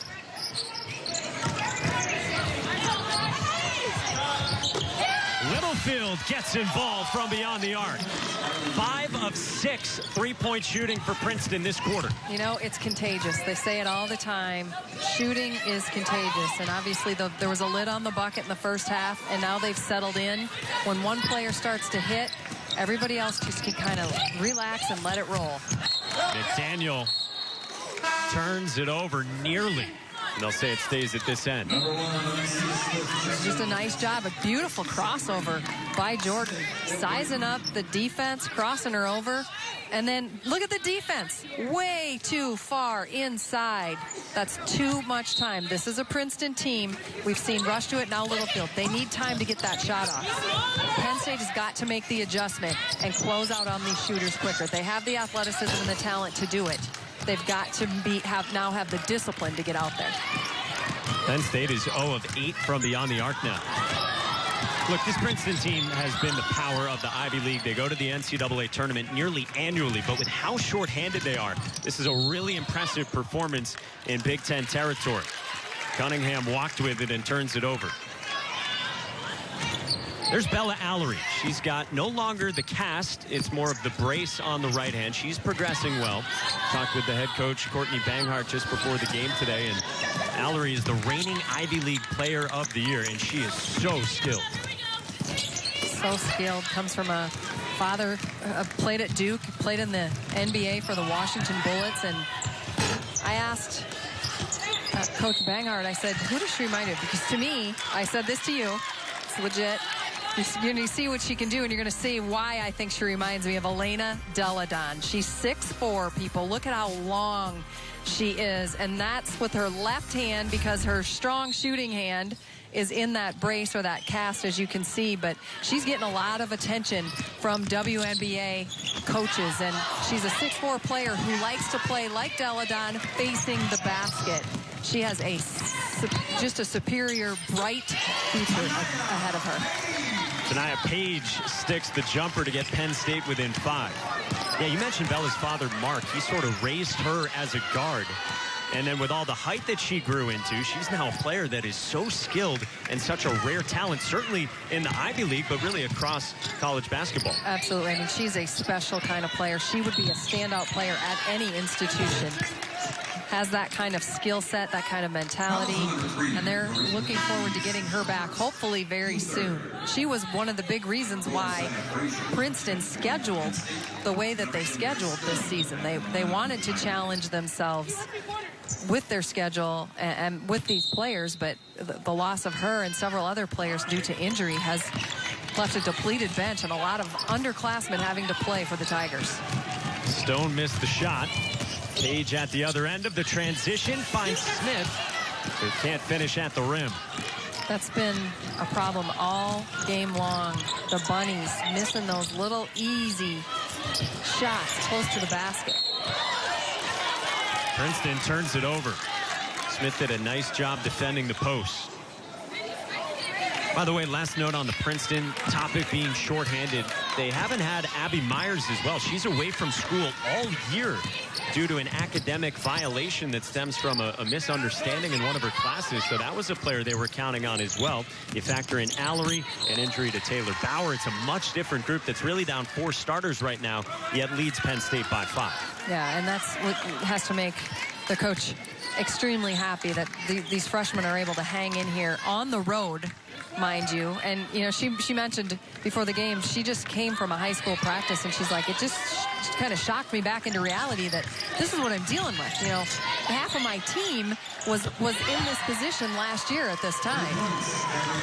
Littlefield gets involved from beyond the arc. 5 of 6 3-point shooting for Princeton this quarter. You know, it's contagious. They say it all the time. Shooting is contagious. And obviously there was a lid on the bucket in the first half, and now they've settled in. When one player starts to hit, everybody else just can kind of relax and let it roll. McDaniel turns it over nearly. And they'll say it stays at this end. Just a nice job. A beautiful crossover by Jordan. Sizing up the defense, crossing her over. And then look at the defense. Way too far inside. That's too much time. This is a Princeton team. We've seen Rush do it, now Littlefield. They need time to get that shot off. Penn State has got to make the adjustment and close out on these shooters quicker. They have the athleticism and the talent to do it. They've got to now have the discipline to get out there. Penn State is 0 of 8 from beyond the arc now. Look, this Princeton team has been the power of the Ivy League. They go to the NCAA tournament nearly annually, but with how short-handed they are, this is a really impressive performance in Big Ten territory. Cunningham walked with it and turns it over. There's Bella Allery. She's got no longer the cast. It's more of the brace on the right hand. She's progressing well. Talked with the head coach, Courtney Banghart, just before the game today. And Allery is the reigning Ivy League Player of the Year, and she is so skilled. So skilled. Comes from a father, played at Duke, played in the NBA for the Washington Bullets. And I asked Coach Banghart, I said, who does she remind you of? Because to me, I said this to you, it's legit. You see what she can do, and you're going to see why I think she reminds me of Elena Deladon. She's 6'4", people. Look at how long she is, and that's with her left hand because her strong shooting hand is in that brace or that cast, as you can see, but she's getting a lot of attention from WNBA coaches, and she's a 6'4" player who likes to play like Deladon, facing the basket. She has just a superior, bright future ahead of her. Tania Page sticks the jumper to get Penn State within 5. Yeah, you mentioned Bella's father, Mark. He sort of raised her as a guard. And then with all the height that she grew into, she's now a player that is so skilled and such a rare talent, certainly in the Ivy League, but really across college basketball. Absolutely. I mean, she's a special kind of player. She would be a standout player at any institution. Has that kind of skill set, that kind of mentality, and they're looking forward to getting her back, hopefully very soon. She was one of the big reasons why Princeton scheduled the way that they scheduled this season. They wanted to challenge themselves with their schedule and with these players, but the loss of her and several other players due to injury has left a depleted bench and a lot of underclassmen having to play for the Tigers. Stone missed the shot. Page at the other end of the transition finds Smith, who can't finish at the rim. That's been a problem all game long. The Bunnies missing those little easy shots close to the basket. Princeton turns it over. Smith did a nice job defending the post. By the way, last note on the Princeton topic being shorthanded, they haven't had Abby Myers as well. She's away from school all year due to an academic violation that stems from a misunderstanding in one of her classes. So that was a player they were counting on as well. You factor in Allery, an injury to Taylor Bauer. It's a much different group that's really down 4 starters right now, yet leads Penn State by 5. Yeah, and that's what has to make the coach extremely happy that these freshmen are able to hang in here on the road, mind you. And, you know, she mentioned before the game, she just came from a high school practice, and she's like, it just kind of shocked me back into reality that this is what I'm dealing with. You know, half of my team was in this position last year at this time.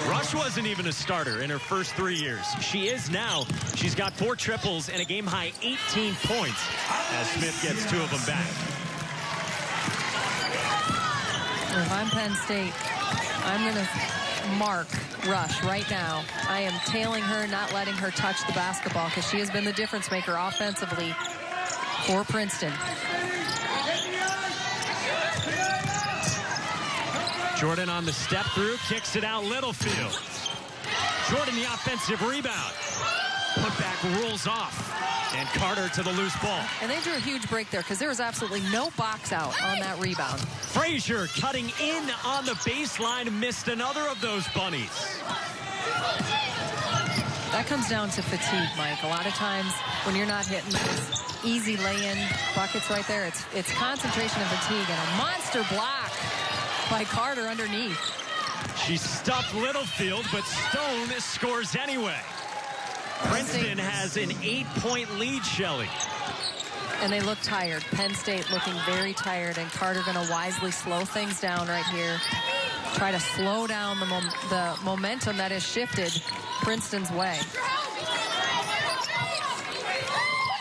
Rush wasn't even a starter in her first 3 years. She is now. She's got 4 triples and a game-high 18 points as Smith gets 2 of them back. If I'm Penn State, I'm going to mark Rush right now. I am tailing her, not letting her touch the basketball, because she has been the difference maker offensively for Princeton. Jordan on the step through, kicks it out Littlefield. Jordan the offensive rebound. Put back rolls off. And Carter to the loose ball. And they drew a huge break there because there was absolutely no box out on that rebound. Frazier cutting in on the baseline, missed another of those bunnies. That comes down to fatigue, Mike. A lot of times when you're not hitting those easy lay-in buckets right there, it's concentration and fatigue, and a monster block by Carter underneath. She stuffed Littlefield, but Stone scores anyway. Princeton has an 8-point lead, Shelley. And they look tired. Penn State looking very tired, and Carter going to wisely slow things down right here. Try to slow down the momentum that has shifted Princeton's way.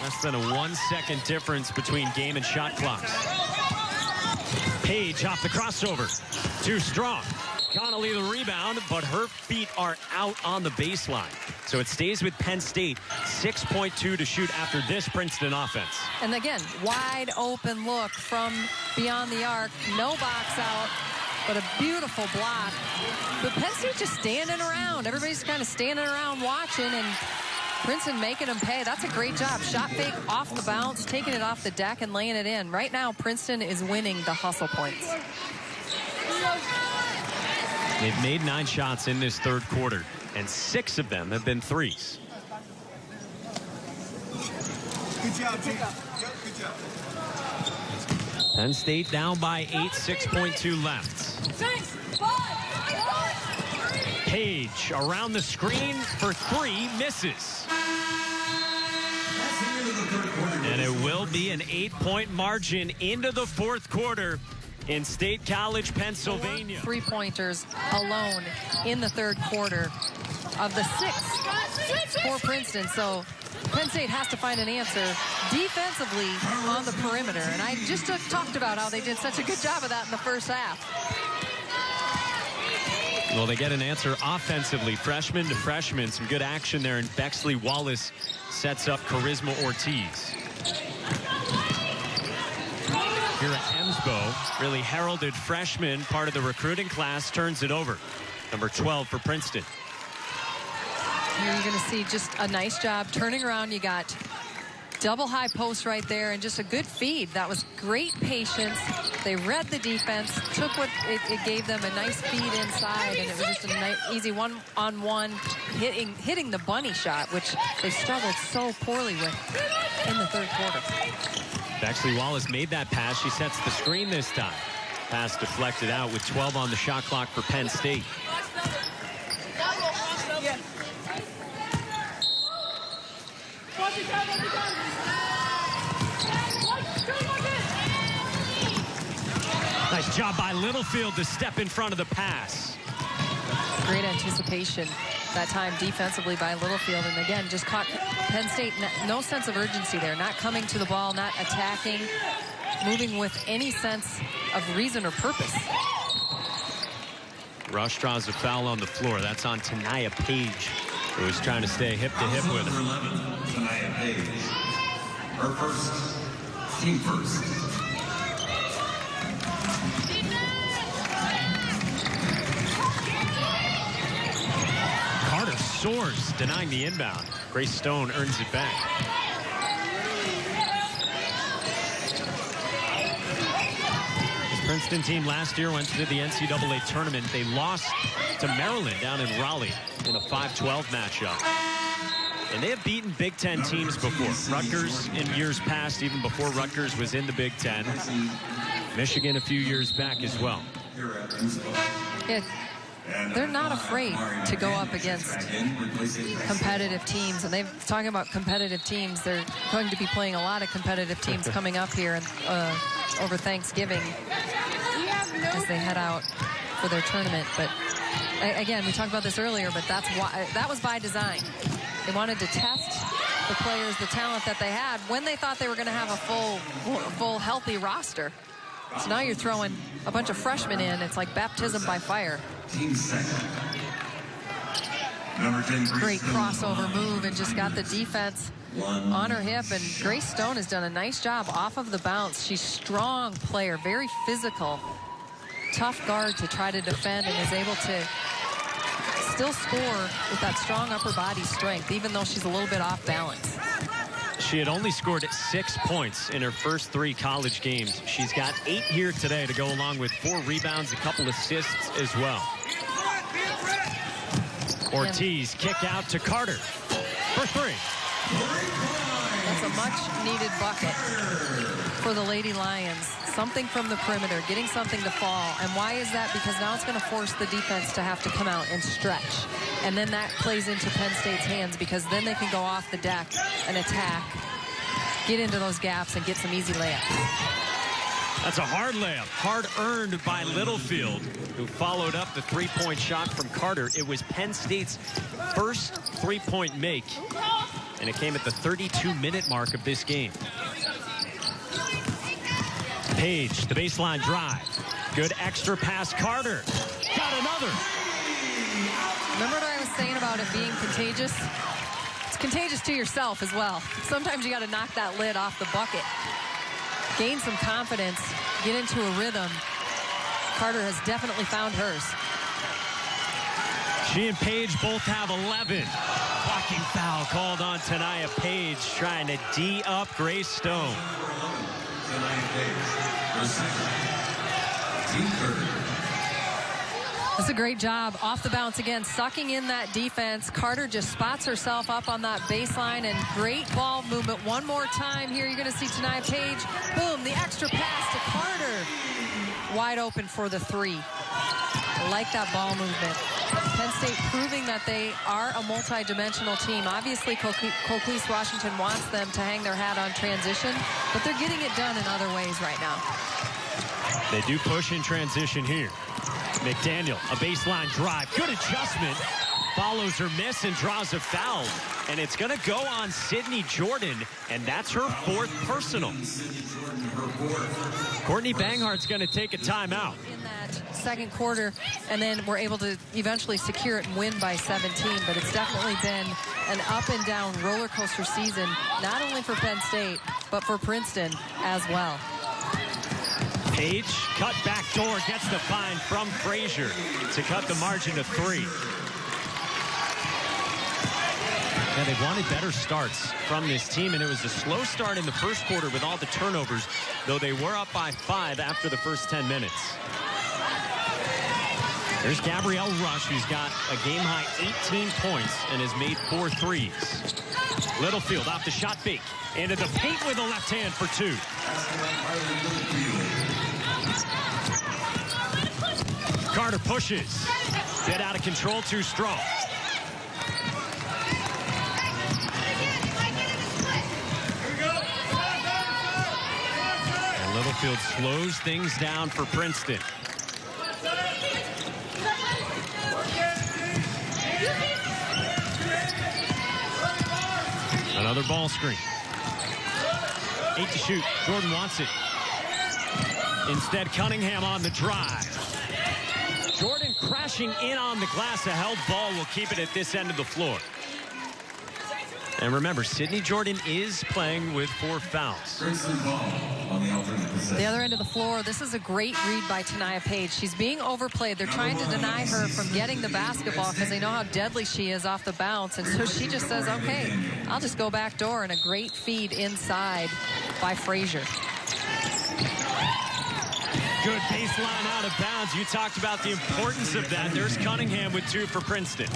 Less than a 1-second difference between game and shot clocks. Page off the crossover. Too strong. Connolly the rebound, but her feet are out on the baseline. So it stays with Penn State. 6.2 to shoot after this Princeton offense. And again, wide open look from beyond the arc. No box out, but a beautiful block. But Penn State just standing around. Everybody's kind of standing around watching, and Princeton making them pay. That's a great job. Shot fake off the bounce, taking it off the deck and laying it in. Right now, Princeton is winning the hustle points. They've made 9 shots in this third quarter, and 6 of them have been threes. Good job, G. Good job. Penn State down by 8, 6.2 left. Page around the screen for 3, misses. And it will be an 8-point margin into the fourth quarter in State College, Pennsylvania. 4 3-pointers alone in the third quarter of the 6 for Princeton. So Penn State has to find an answer defensively on the perimeter. And I just talked about how they did such a good job of that in the first half. Well, they get an answer offensively, freshman to freshman. Some good action there, and Bexley Wallace sets up Charisma Ortiz. Here at Emsbo, really heralded freshman, part of the recruiting class, turns it over. Number 12 for Princeton. Here you're going to see just a nice job turning around. You got double high post right there and just a good feed. That was great patience. They read the defense, took what it gave them, a nice feed inside, and it was just a nice, easy one-on-one hitting the bunny shot, which they struggled so poorly with in the third quarter. Bexley Wallace made that pass. She sets the screen this time. Pass deflected out with 12 on the shot clock for Penn State. Nice job by Littlefield to step in front of the pass. Great anticipation that time defensively by Littlefield, and again just caught Penn State. No sense of urgency there, not coming to the ball, not attacking, moving with any sense of reason or purpose. Rush draws a foul on the floor. That's on Tanaya Page, who was trying to stay hip to hip with her. 11, Tanaya Page. Her first, team first. Carter soars, denying the inbound. Grace Stone earns it back. This Princeton team last year went to the NCAA tournament. They lost to Maryland down in Raleigh in a 5-12 matchup. And they have beaten Big Ten teams before. Rutgers in years past, even before Rutgers was in the Big Ten. Michigan a few years back as well. Yeah. They're not afraid to go up against competitive teams. And they've talking about competitive teams. They're going to be playing a lot of competitive teams coming up here over Thanksgiving as they head out for their tournament. But again, we talked about this earlier, but that's why that was by design. They wanted to test the players, the talent that they had when they thought they were going to have a full healthy roster. So now you're throwing a bunch of freshmen in. It's like baptism by fire. Team second. Number 10, Great crossover move and just got the defense on her hip. And Grace Stone has done a nice job off of the bounce. She's a strong player, very physical, tough guard to try to defend, and is able to still score with that strong upper body strength, even though she's a little bit off balance. She had only scored 6 points in her first 3 college games. She's got 8 here today to go along with 4 rebounds, a couple assists as well. Ortiz kick out to Carter for 3. That's a much-needed bucket for the Lady Lions. Something from the perimeter, getting something to fall. And why is that? Because now it's going to force the defense to have to come out and stretch. And then that plays into Penn State's hands, because then they can go off the deck and attack, get into those gaps, and get some easy layups. That's a hard layup, hard earned by Littlefield, who followed up the 3-point shot from Carter. It was Penn State's first 3-point make, and it came at the 32-minute mark of this game. Page, the baseline drive. Good extra pass, Carter. Got another. Remember what I was saying about it being contagious? It's contagious to yourself as well. Sometimes you got to knock that lid off the bucket. Gain some confidence, get into a rhythm. Carter has definitely found hers. She and Page both have 11. Blocking foul called on Tanaya Page, trying to D up Grace Stone. That's a great job off the bounce again, sucking in that defense. Carter just spots herself up on that baseline, and great ball movement. One more time here. You're going to see Tanaya Page. Boom, the extra pass to Carter. Wide open for the 3. I like that ball movement. Penn State proving that they are a multi-dimensional team. Obviously, Colquise Washington wants them to hang their hat on transition, but they're getting it done in other ways right now. They do push in transition here. McDaniel, a baseline drive. Good adjustment follows her miss and draws a foul. And it's going to go on Sydney Jordan, and that's her 4th personal. Courtney Banghart's going to take a timeout. In that second quarter, and then we're able to eventually secure it and win by 17. But it's definitely been an up and down roller coaster season, not only for Penn State, but for Princeton as well. Page, cut back door, gets the find from Frazier to cut the margin to 3. Yeah, they wanted better starts from this team, and it was a slow start in the first quarter with all the turnovers, though they were up by 5 after the first 10 minutes. There's Gabrielle Rush, who's got a game-high 18 points and has made 4 threes. Littlefield off the shot fake. Into the paint with a left hand for 2. Carter pushes. Bit out of control, too strong. And Littlefield slows things down for Princeton. Another ball screen. 8 to shoot. Jordan wants it. Instead, Cunningham on the drive. Jordan crashing in on the glass. A held ball will keep it at this end of the floor. And remember, Sydney Jordan is playing with 4 fouls. The other end of the floor, this is a great read by Tania Page. She's being overplayed. They're trying to deny her from getting the basketball because they know how deadly she is off the bounce. And so she just says, okay, I'll just go back door. And a great feed inside by Frazier. Good baseline out of bounds. You talked about the importance of that. There's Cunningham with 2 for Princeton.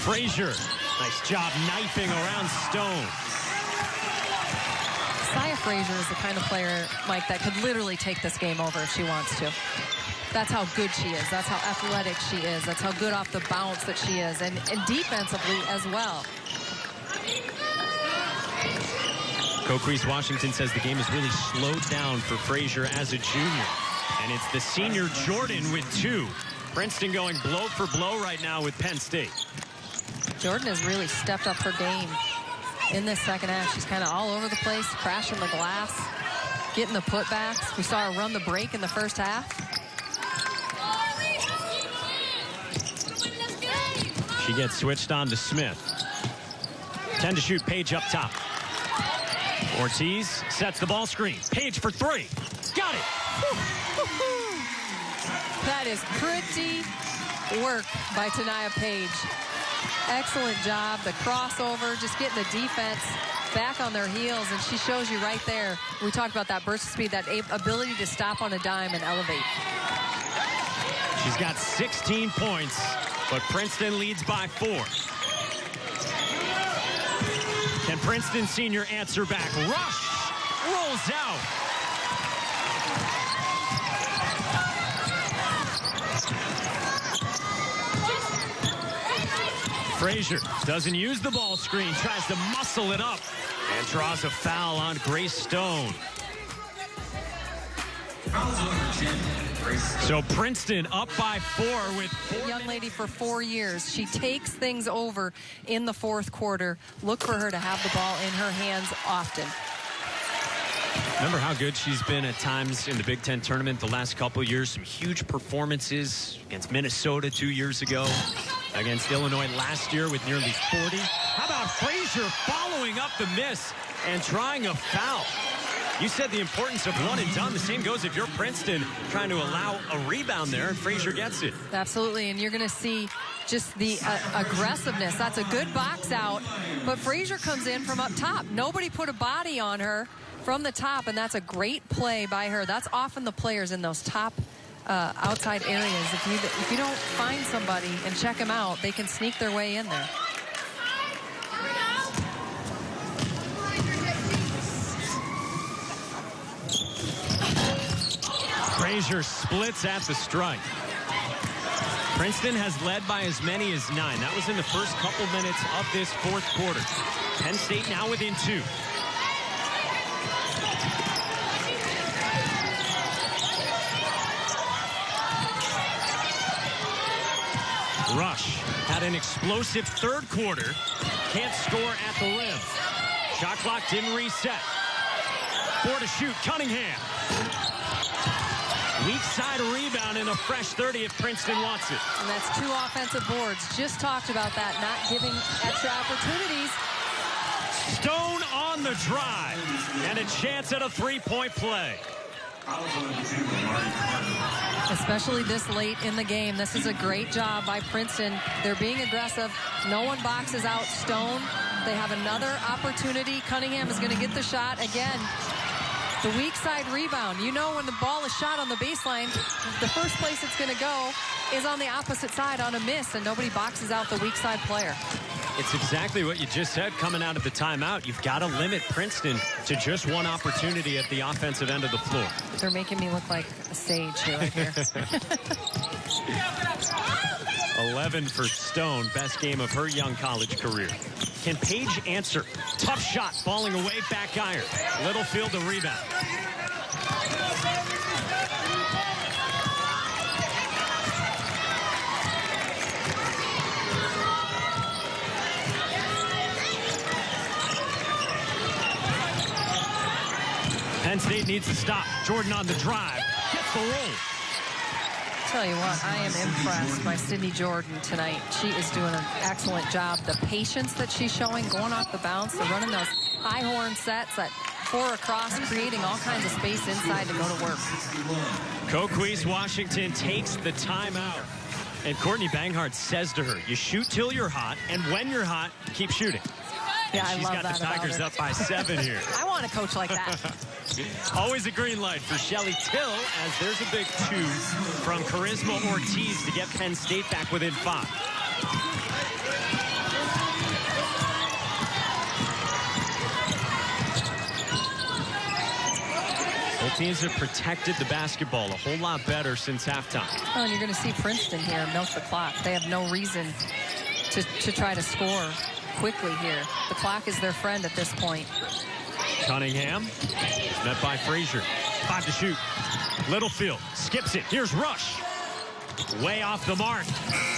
Frazier, nice job knifing around Stone. Saya Frazier is the kind of player, Mike, that could literally take this game over if she wants to. That's how good she is. That's how athletic she is. That's how good off the bounce that she is. And defensively as well. Coach Reese Washington says the game has really slowed down for Frazier as a junior. And it's the senior Jordan with 2. Princeton going blow for blow right now with Penn State. Jordan has really stepped up her game in this second half. She's kind of all over the place, crashing the glass, getting the putbacks. We saw her run the break in the first half. She gets switched on to Smith. 10 to shoot, Page up top. Ortiz sets the ball screen. Page for 3. Got it. That is pretty work by Tania Page. Excellent job. The crossover, just getting the defense back on their heels. And she shows you right there. We talked about that burst of speed, that ability to stop on a dime and elevate. She's got 16 points, but Princeton leads by 4. Can Princeton senior answer back? Rush rolls out. Frazier doesn't use the ball screen, tries to muscle it up, and draws a foul on Grace Stone. So Princeton up by 4 with 4. Young lady for 4 years. She takes things over in the fourth quarter. Look for her to have the ball in her hands often. Remember how good she's been at times in the Big Ten tournament the last couple years. Some huge performances against Minnesota 2 years ago, against Illinois last year with nearly 40. How about Frazier following up the miss and trying a foul? You said the importance of one and done. The same goes if you're Princeton trying to allow a rebound there, and Frazier gets it. Absolutely, and you're going to see just the aggressiveness. That's a good box out, but Frazier comes in from up top. Nobody put a body on her from the top, and that's a great play by her. That's often the players in those top outside areas. If you don't find somebody and check them out, they can sneak their way in there. Frazier splits at the strike. Princeton has led by as many as 9. That was in the first couple minutes of this fourth quarter. Penn State now within 2. Rush had an explosive third quarter. Can't score at the rim. Shot clock didn't reset. 4 to shoot. Cunningham. Weak side rebound and a fresh 30 if Princeton wants it. And that's 2 offensive boards. Just talked about that, not giving extra opportunities. Stone on the drive. And a chance at a three-point play. Especially this late in the game. This is a great job by Princeton. They're being aggressive. No one boxes out Stone. They have another opportunity. Cunningham is going to get the shot again. The weak side rebound. You know when the ball is shot on the baseline, the first place it's going to go is on the opposite side on a miss, and nobody boxes out the weak side player. It's exactly what you just said coming out of the timeout. You've got to limit Princeton to just one opportunity at the offensive end of the floor. They're making me look like a sage here, right here. 11 for Stone, best game of her young college career. Can Paige answer? Tough shot, falling away, back iron. Littlefield the rebound. Penn State needs to stop. Jordan on the drive. Gets the roll. Tell you what, I am impressed by Sydney Jordan tonight. She is doing an excellent job. The patience that she's showing, going off the bounce, and running those high horn sets at 4 across, creating all kinds of space inside to go to work. Coquise Washington takes the timeout. And Courtney Banghart says to her, you shoot till you're hot, and when you're hot, keep shooting. Yeah, I she's love got that the Tigers about up by 7 here. I want a coach like that. Always a green light for Shelly Till, as there's a big 2 from Charisma Ortiz to get Penn State back within 5. Both teams have protected the basketball a whole lot better since halftime. Oh, and you're going to see Princeton here milk the clock. They have no reason to try to score quickly here. The clock is their friend at this point. Cunningham, met by Frazier. 5 to shoot. Littlefield skips it. Here's Rush. Way off the mark.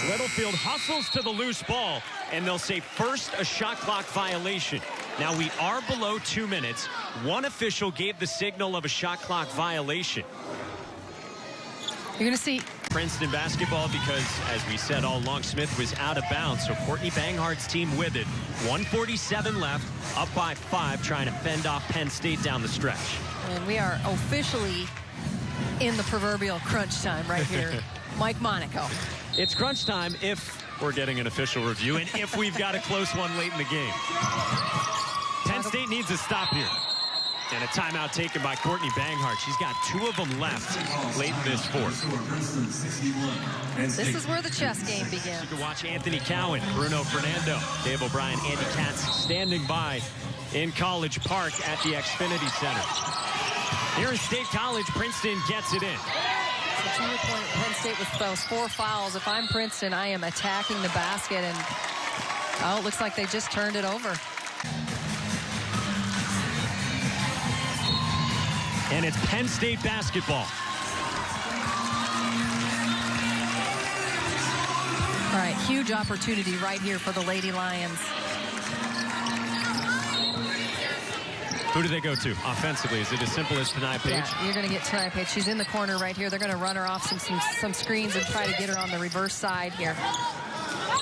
Littlefield hustles to the loose ball, and they'll say first a shot clock violation. Now we are below 2 minutes. One official gave the signal of a shot clock violation. You're going to see Princeton basketball because, as we said all along, Smith was out of bounds. So Courtney Banghart's team with it. 1:47 left, up by 5, trying to fend off Penn State down the stretch. And we are officially in the proverbial crunch time right here. Mike Monaco. It's crunch time if we're getting an official review and if we've got a close one late in the game. Penn State needs a stop here. And a timeout taken by Courtney Banghart. She's got 2 of them left late in this fourth. This is where the chess game begins. You can watch Anthony Cowan, Bruno Fernando, Dave O'Brien, Andy Katz standing by in College Park at the Xfinity Center. Here in State College, Princeton gets it in. So to your point, Penn State with those 4 fouls. If I'm Princeton, I am attacking the basket, and oh, it looks like they just turned it over. And it's Penn State basketball. All right, huge opportunity right here for the Lady Lions. Who do they go to offensively? Is it as simple as Tanai Page? Yeah, you're going to get Tanai Page. She's in the corner right here. They're going to run her off some screens and try to get her on the reverse side here.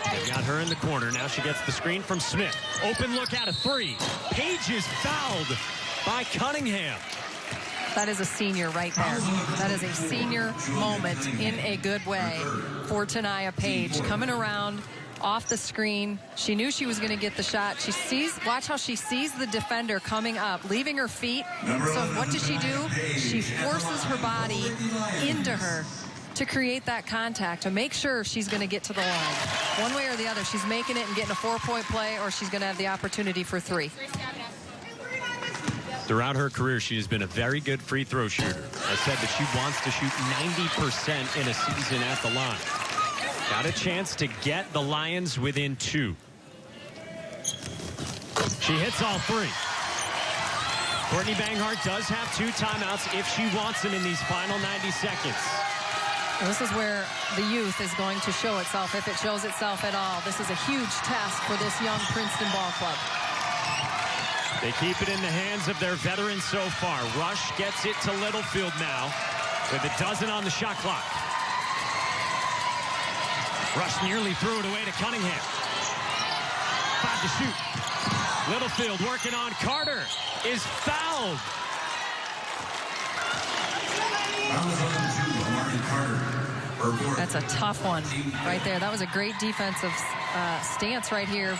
They got her in the corner. Now she gets the screen from Smith. Open look at a 3. Page is fouled by Cunningham. That is a senior right there. That is a senior moment in a good way for Tanaya Page. Coming around off the screen. She knew she was going to get the shot. She sees, watch how she sees the defender coming up, leaving her feet. So what does she do? She forces her body into her to create that contact, to make sure she's going to get to the line. One way or the other, she's making it and getting a 4-point play, or she's going to have the opportunity for 3. Throughout her career, she has been a very good free throw shooter. I said that she wants to shoot 90% in a season at the line. Got a chance to get the Lions within 2. She hits all 3. Courtney Banghart does have 2 timeouts if she wants them in these final 90 seconds. This is where the youth is going to show itself, if it shows itself at all. This is a huge test for this young Princeton ball club. They keep it in the hands of their veterans so far. Rush gets it to Littlefield now with a dozen on the shot clock. Rush nearly threw it away to Cunningham. 5 to shoot. Littlefield working on Carter is fouled. That's a tough one right there. That was a great defensive stance right here.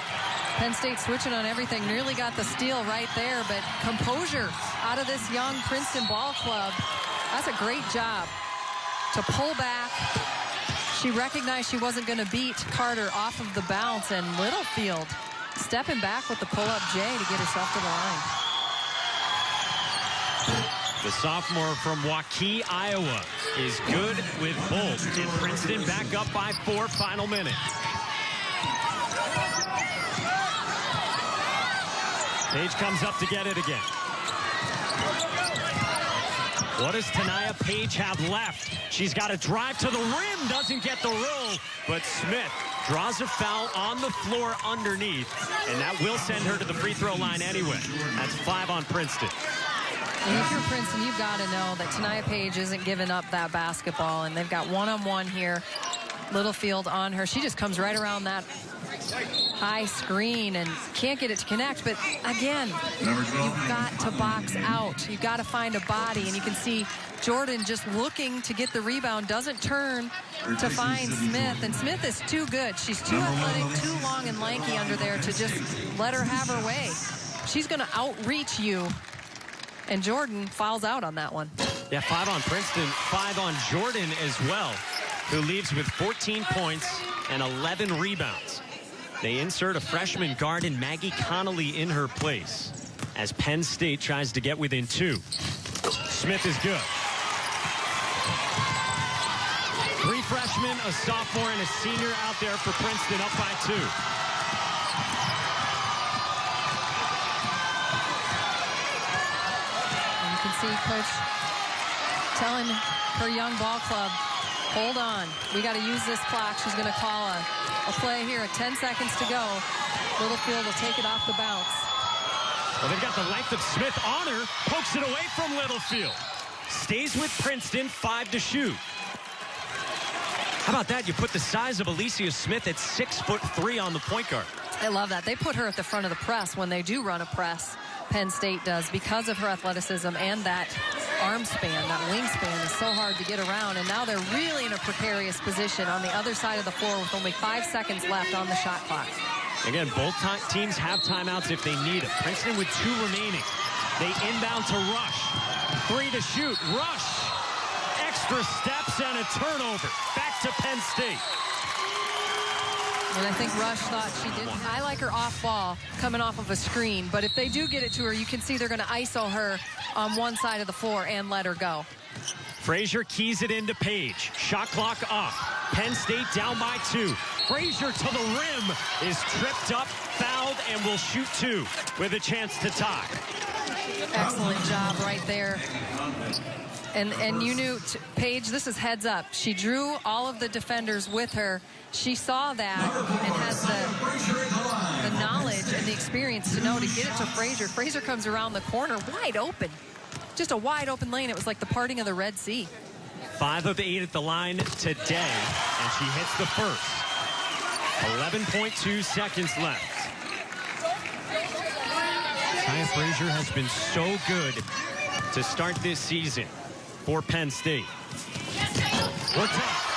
Penn State switching on everything, nearly got the steal right there, but composure out of this young Princeton ball club. That's a great job to pull back. She recognized she wasn't going to beat Carter off of the bounce, and Littlefield stepping back with the pull-up J to get herself to the line. The sophomore from Waukee, Iowa is good with both. And Princeton back up by 4, final minute. Page comes up to get it again. What does Tania Page have left? She's got to drive to the rim, doesn't get the roll, but Smith draws a foul on the floor underneath, and that will send her to the free throw line anyway. That's 5 on Princeton. And if you're Princeton, you've got to know that Tania Page isn't giving up that basketball, and they've got one-on-one here. Littlefield on her. She just comes right around that high screen and can't get it to connect. But again, you've got to box out. You've got to find a body, and you can see Jordan just looking to get the rebound, doesn't turn to find Smith, and Smith is too good. She's too athletic, too long and lanky under there to just let her have her way. She's going to outreach you, and Jordan fouls out on that one. Yeah, 5 on Princeton, 5 on Jordan as well, who leaves with 14 points and 11 rebounds. They insert a freshman guard in Maggie Connolly in her place as Penn State tries to get within 2. Smith is good. 3 freshmen, a sophomore, and a senior out there for Princeton, up by 2. And you can see Coach telling her young ball club, hold on, we got to use this clock. She's going to call a play here at 10 seconds to go. Littlefield will take it off the bounce. Well, they've got the length of Smith on her, pokes it away from Littlefield. Stays with Princeton, 5 to shoot. How about that? You put the size of Alicia Smith at 6'3" on the point guard. I love that. They put her at the front of the press when they do run a press. Penn State does, because of her athleticism and that arm span, that wingspan is so hard to get around. And now they're really in a precarious position on the other side of the floor with only 5 seconds left on the shot clock. Again, both teams have timeouts if they need it. Princeton with 2 remaining. They inbound to Rush. 3 to shoot. Rush. Extra steps and a turnover. Back to Penn State. And I think Rush thought she did. I like her off ball coming off of a screen, but if they do get it to her, you can see they're going to ISO her on one side of the floor and let her go. Frazier keys it into Page. Shot clock off. Penn State down by 2. Frazier to the rim is tripped up, fouled, and will shoot 2 with a chance to tie. Excellent job right there. And you knew, Paige, this is heads up. She drew all of the defenders with her. She saw that and has the knowledge and the experience to know to get it to Frazier. Frazier comes around the corner wide open. Just a wide open lane. It was like the parting of the Red Sea. 5 of 8 at the line today, and she hits the first. 11.2 seconds left. Tania Frazier has been so good to start this season for Penn State. What's up?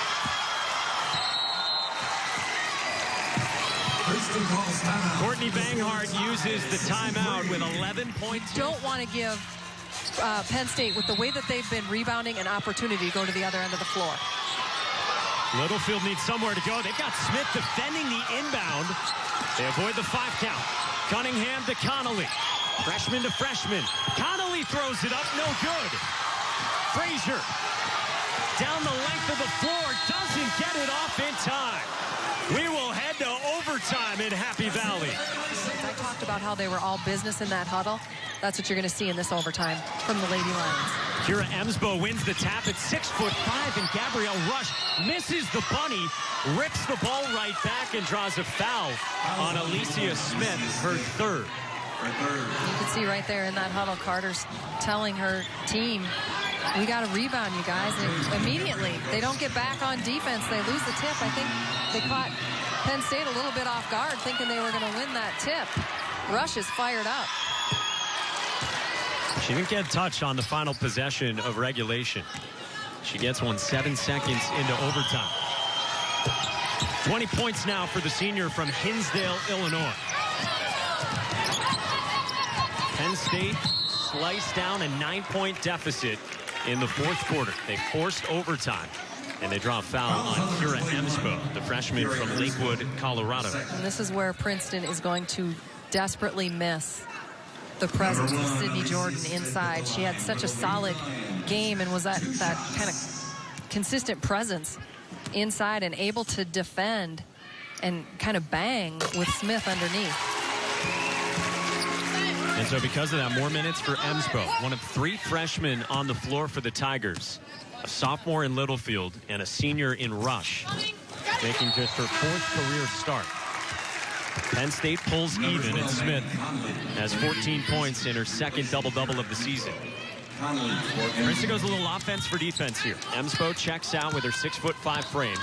Courtney Banghart uses the timeout with 11.2. Don't want to give Penn State, with the way that they've been rebounding, an opportunity to go to the other end of the floor. Littlefield needs somewhere to go. They've got Smith defending the inbound. They avoid the 5 count. Cunningham to Connolly. Freshman to freshman. Connolly throws it up, no good. Frazier down the length of the floor, doesn't get it off in time. We will head to overtime in Happy Valley. I talked about how they were all business in that huddle. That's what you're going to see in this overtime from the Lady Lions. Kira Emsbo wins the tap at 6'5", and Gabrielle Rush misses the bunny, rips the ball right back, and draws a foul on Alicia Smith, her third. You can see right there in that huddle, Carter's telling her team, we got to rebound, you guys. And immediately, they don't get back on defense. They lose the tip. I think they caught Penn State a little bit off guard, thinking they were going to win that tip. Rush is fired up. She didn't get touched on the final possession of regulation. She gets one 7 seconds into overtime. 20 points now for the senior from Hinsdale, Illinois. Penn State sliced down a 9-point deficit in the fourth quarter. They forced overtime, and they draw a foul on Kira Emsbo, the freshman from Lakewood, Colorado. And this is where Princeton is going to desperately miss the presence of Sydney Jordan inside. She had such a solid game and was that kind of consistent presence inside and able to defend and kind of bang with Smith underneath. And so because of that, more minutes for Emsbo, one of 3 freshmen on the floor for the Tigers. A sophomore in Littlefield and a senior in Rush, making just her 4th career start. Penn State pulls even, and Smith has 14 points in her 2nd double-double of the season. Princeton goes a little offense for defense here. Emsbo checks out with her 6'5" frame.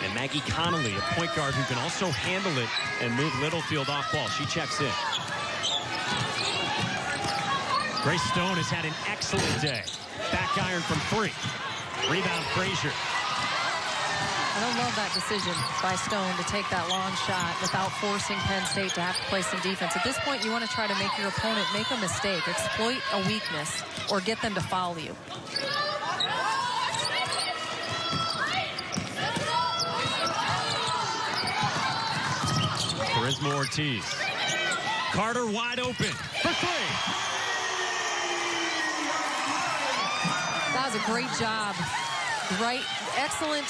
And Maggie Connolly, a point guard who can also handle it and move Littlefield off ball. She checks in. Grace Stone has had an excellent day. Back iron from 3. Rebound, Frazier. I don't love that decision by Stone to take that long shot without forcing Penn State to have to play some defense. At this point, you want to try to make your opponent make a mistake, exploit a weakness, or get them to foul you. Charisma Ortiz. Carter wide open for 3. That was a great job. Right, excellent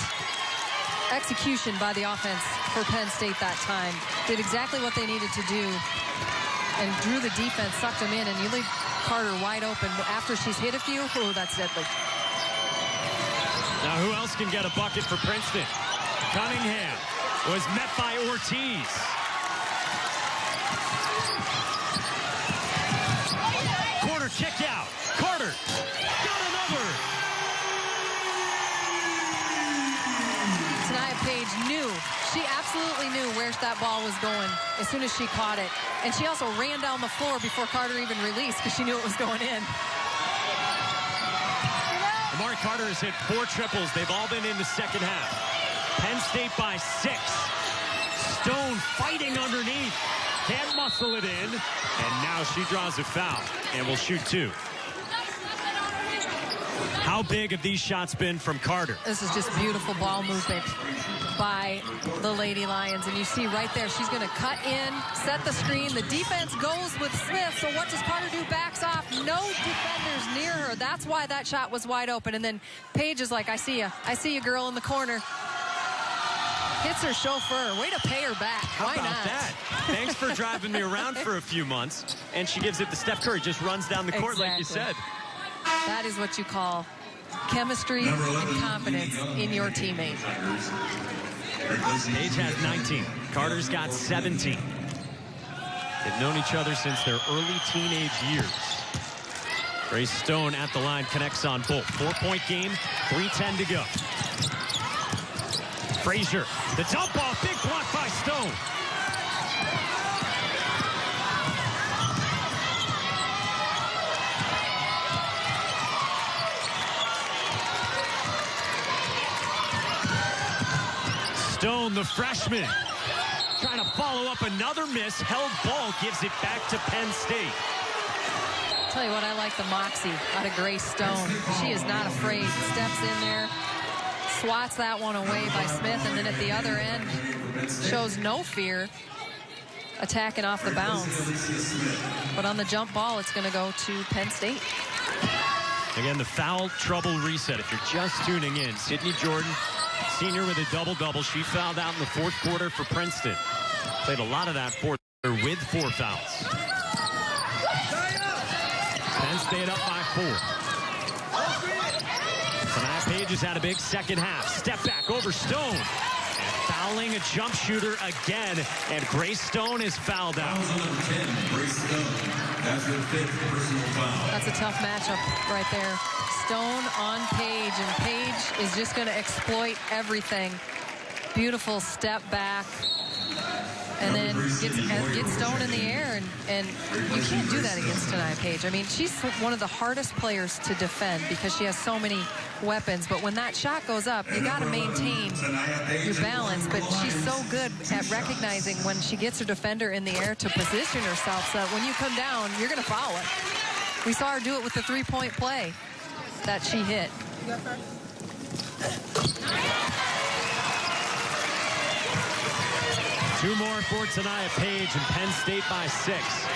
execution by the offense for Penn State that time. Did exactly what they needed to do and drew the defense, sucked them in, and you leave Carter wide open after she's hit a few. Oh, that's deadly. Now who else can get a bucket for Princeton? Cunningham was met by Ortiz. Corner kick out. Carter got another. Page knew, she absolutely knew where that ball was going as soon as she caught it. And she also ran down the floor before Carter even released because she knew it was going in. Amari Carter has hit 4 triples. They've all been in the second half. Penn State by 6. Stone fighting underneath. Can't muscle it in. And now she draws a foul and will shoot 2. How big have these shots been from Carter? This is just beautiful ball movement by the Lady Lions. And you see right there, she's going to cut in, set the screen. The defense goes with Smith. So what does Carter do? Backs off. No defenders near her. That's why that shot was wide open. And then Paige is like, I see you. I see you, girl, in the corner. Hits her chauffeur. Way to pay her back. Why not? How about that? Thanks for driving me around for a few months. And she gives it to Steph Curry. Just runs down the court like you said. That is what you call chemistry and confidence in your teammate. Paige has 19. Carter's got 17. They've known each other since their early teenage years. Grace Stone at the line connects on both. 4-point game, 3:10 to go. Frazier, the dump off, big block by Stone. Stone, the freshman, trying to follow up another miss. Held ball, gives it back to Penn State. Tell you what, I like the moxie out of Grace Stone. She is not afraid. Steps in there, swats that one away by Smith, and then at the other end, shows no fear, attacking off the bounce. But on the jump ball, it's going to go to Penn State. Again, the foul trouble reset. If you're just tuning in, Sydney Jordan, senior with a double-double. She fouled out in the fourth quarter for Princeton. Played a lot of that fourth quarter with 4 fouls. State up by 4. Tania Page has had a big second half. Step back over Stone. And fouling a jump shooter again. And Grace Stone is fouled out. Grace Stone. That's her 5th personal foul. That's a tough matchup right there. Stone on Page, and Page is just going to exploit everything. Beautiful step back. And then get Stone in the air, and you can't do that against Tania Page. I mean, she's one of the hardest players to defend because she has so many weapons. But when that shot goes up, you got to maintain your balance. But she's so good at recognizing when she gets her defender in the air to position herself so that when you come down, you're going to foul it. We saw her do it with the three-point play that she hit. Two more for Tania Page, and Penn State by 6.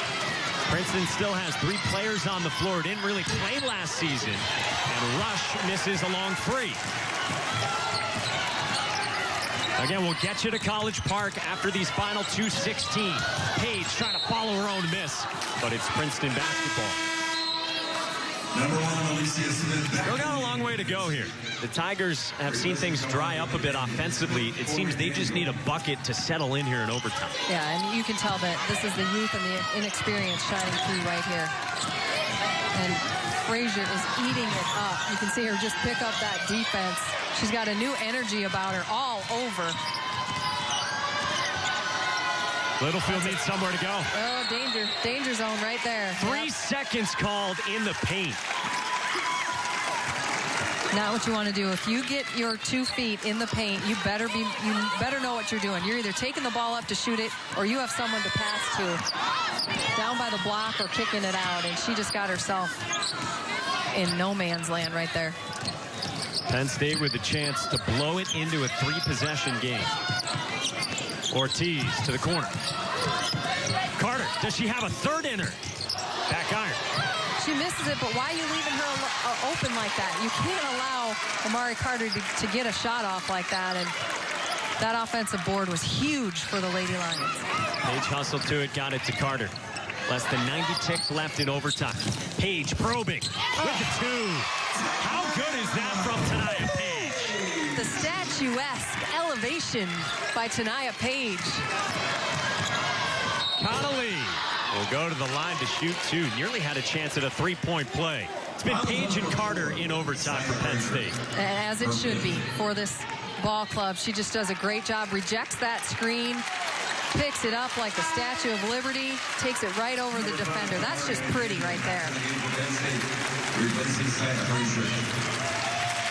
Princeton still has 3 players on the floor. Didn't really play last season. And Rush misses a long 3. Again, we'll get you to College Park after these final 2:16. Page trying to follow her own miss, but it's Princeton basketball. Number 1, Alicia Smith. Still got a long way to go here. The Tigers have seen things dry up a bit offensively. It seems they just need a bucket to settle in here in overtime. Yeah, and you can tell that this is the youth and the inexperience shining through right here. And Frazier is eating it up. You can see her just pick up that defense. She's got a new energy about her all over. Littlefield needs somewhere to go. Oh, danger zone right there. 3 seconds called in the paint. Not what you want to do. If you get your 2 feet in the paint, you better know what you're doing. You're either taking the ball up to shoot it, or you have someone to pass to down by the block or kicking it out. And she just got herself in no man's land right there. Penn State with a chance to blow it into a 3-possession game. Ortiz to the corner. Carter, does she have a third in her? Back iron. She misses it, but why are you leaving her open like that? You can't allow Amari Carter to get a shot off like that, and that offensive board was huge for the Lady Lions. Page hustled to it, got it to Carter. Less than 90 ticks left in overtime. Page probing with the 2. How good is that from Tania Page? The statuesque elevation by Tania Page. Connolly will go to the line to shoot 2. Nearly had a chance at a 3-point play. It's been Page and Carter in overtime for Penn State. As it should be for this ball club. She just does a great job. Rejects that screen. Picks it up like the Statue of Liberty. Takes it right over the defender. That's just pretty right there.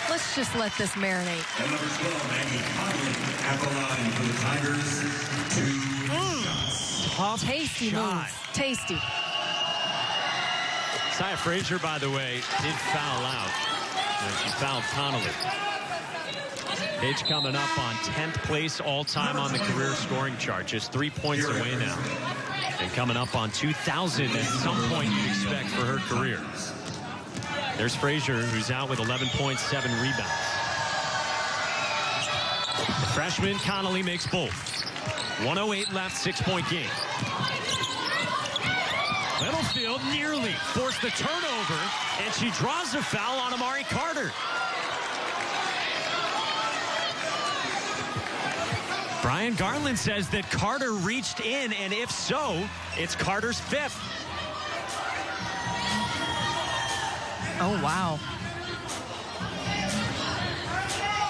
Let's just let this marinate. And number 12, Maggie Conley at the line for the Tigers. 2 shots. Tough Tasty shot. moves. Tasty. Sia Frazier, by the way, did foul out. And she fouled Connolly. Page coming up on 10th place all-time on the career scoring chart. Just 3 points away now. And coming up on 2,000 at some point you'd expect for her career. There's Frazier, who's out with 11 points, 7 rebounds. The freshman Connolly makes both. 1:08 left, 6-point game. Littlefield nearly forced the turnover, and she draws a foul on Amari Carter. Brian Garland says that Carter reached in, and if so, it's Carter's 5th. Oh, wow.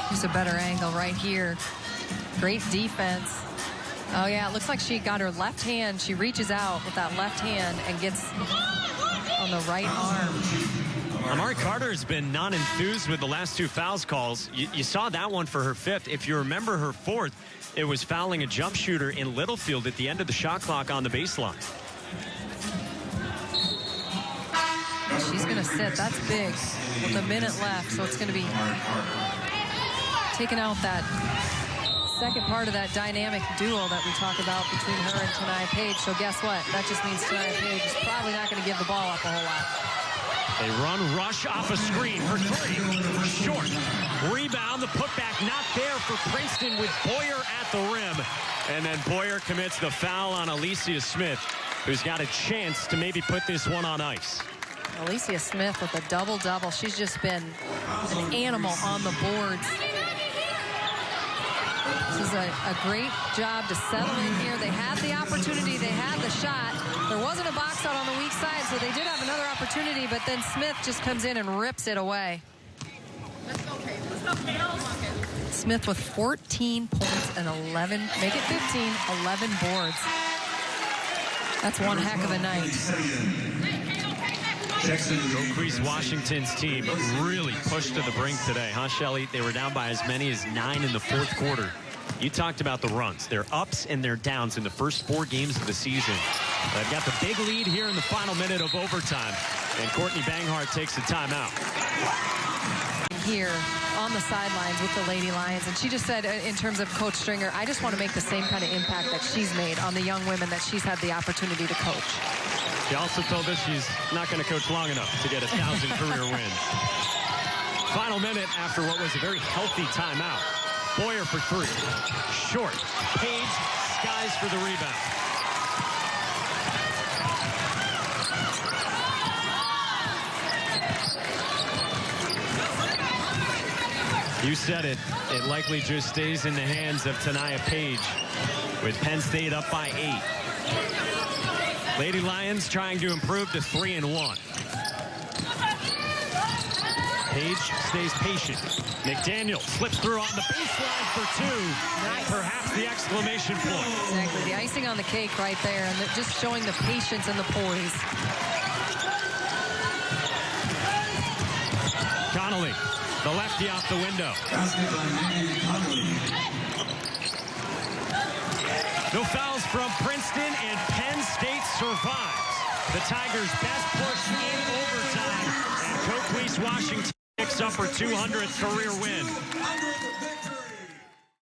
Here's a better angle right here. Great defense. Oh, yeah, it looks like she got her left hand. She reaches out with that left hand and gets on the right arm. Amari Carter has been non-enthused with the last 2 fouls calls. You saw that one for her 5th. If you remember her 4th, it was fouling a jump shooter in Littlefield at the end of the shot clock on the baseline. She's going to sit. That's big with a minute left, so it's going to be taking out that second part of that dynamic duo that we talk about between her and Tania Page. So guess what? That just means Tania Page is probably not going to give the ball up a whole lot. They run rush off a screen for 3. Short. Rebound. The putback not there for Princeton with Boyer at the rim. And then Boyer commits the foul on Alicia Smith, who's got a chance to maybe put this one on ice. Alicia Smith with a double-double. She's just been an animal on the boards. This is a great job to settle in here. They had the opportunity. They had the shot. There wasn't a box out on the weak side, so they did have another opportunity, but then Smith just comes in and rips it away. Smith with 14 points and 11, make it 15, 11 boards. That's one heck of a night. Coquise Washington's team really pushed to the brink today, huh, Shelly? They were down by as many as 9 in the fourth quarter. You talked about the runs. Their ups and their downs in the first 4 games of the season. They've got the big lead here in the final minute of overtime. And Courtney Banghart takes a timeout. Here on the sidelines with the Lady Lions, and she just said, in terms of Coach Stringer, I just want to make the same kind of impact that she's made on the young women that she's had the opportunity to coach. She also told us she's not going to coach long enough to get 1,000 career wins. Final minute after what was a very healthy timeout. Boyer for 3. Short. Page skies for the rebound. You said it. It likely just stays in the hands of Tania Page with Penn State up by 8. Lady Lions trying to improve to 3-1. Page stays patient. McDaniel slips through on the baseline for 2. Nice. Perhaps the exclamation point. Exactly. The icing on the cake right there, and just showing the patience and the poise. Connolly. The lefty off the window. No fouls from Princeton, and Penn State survives. The Tigers' best push in overtime, and Coquise Washington picks up her 200th career win.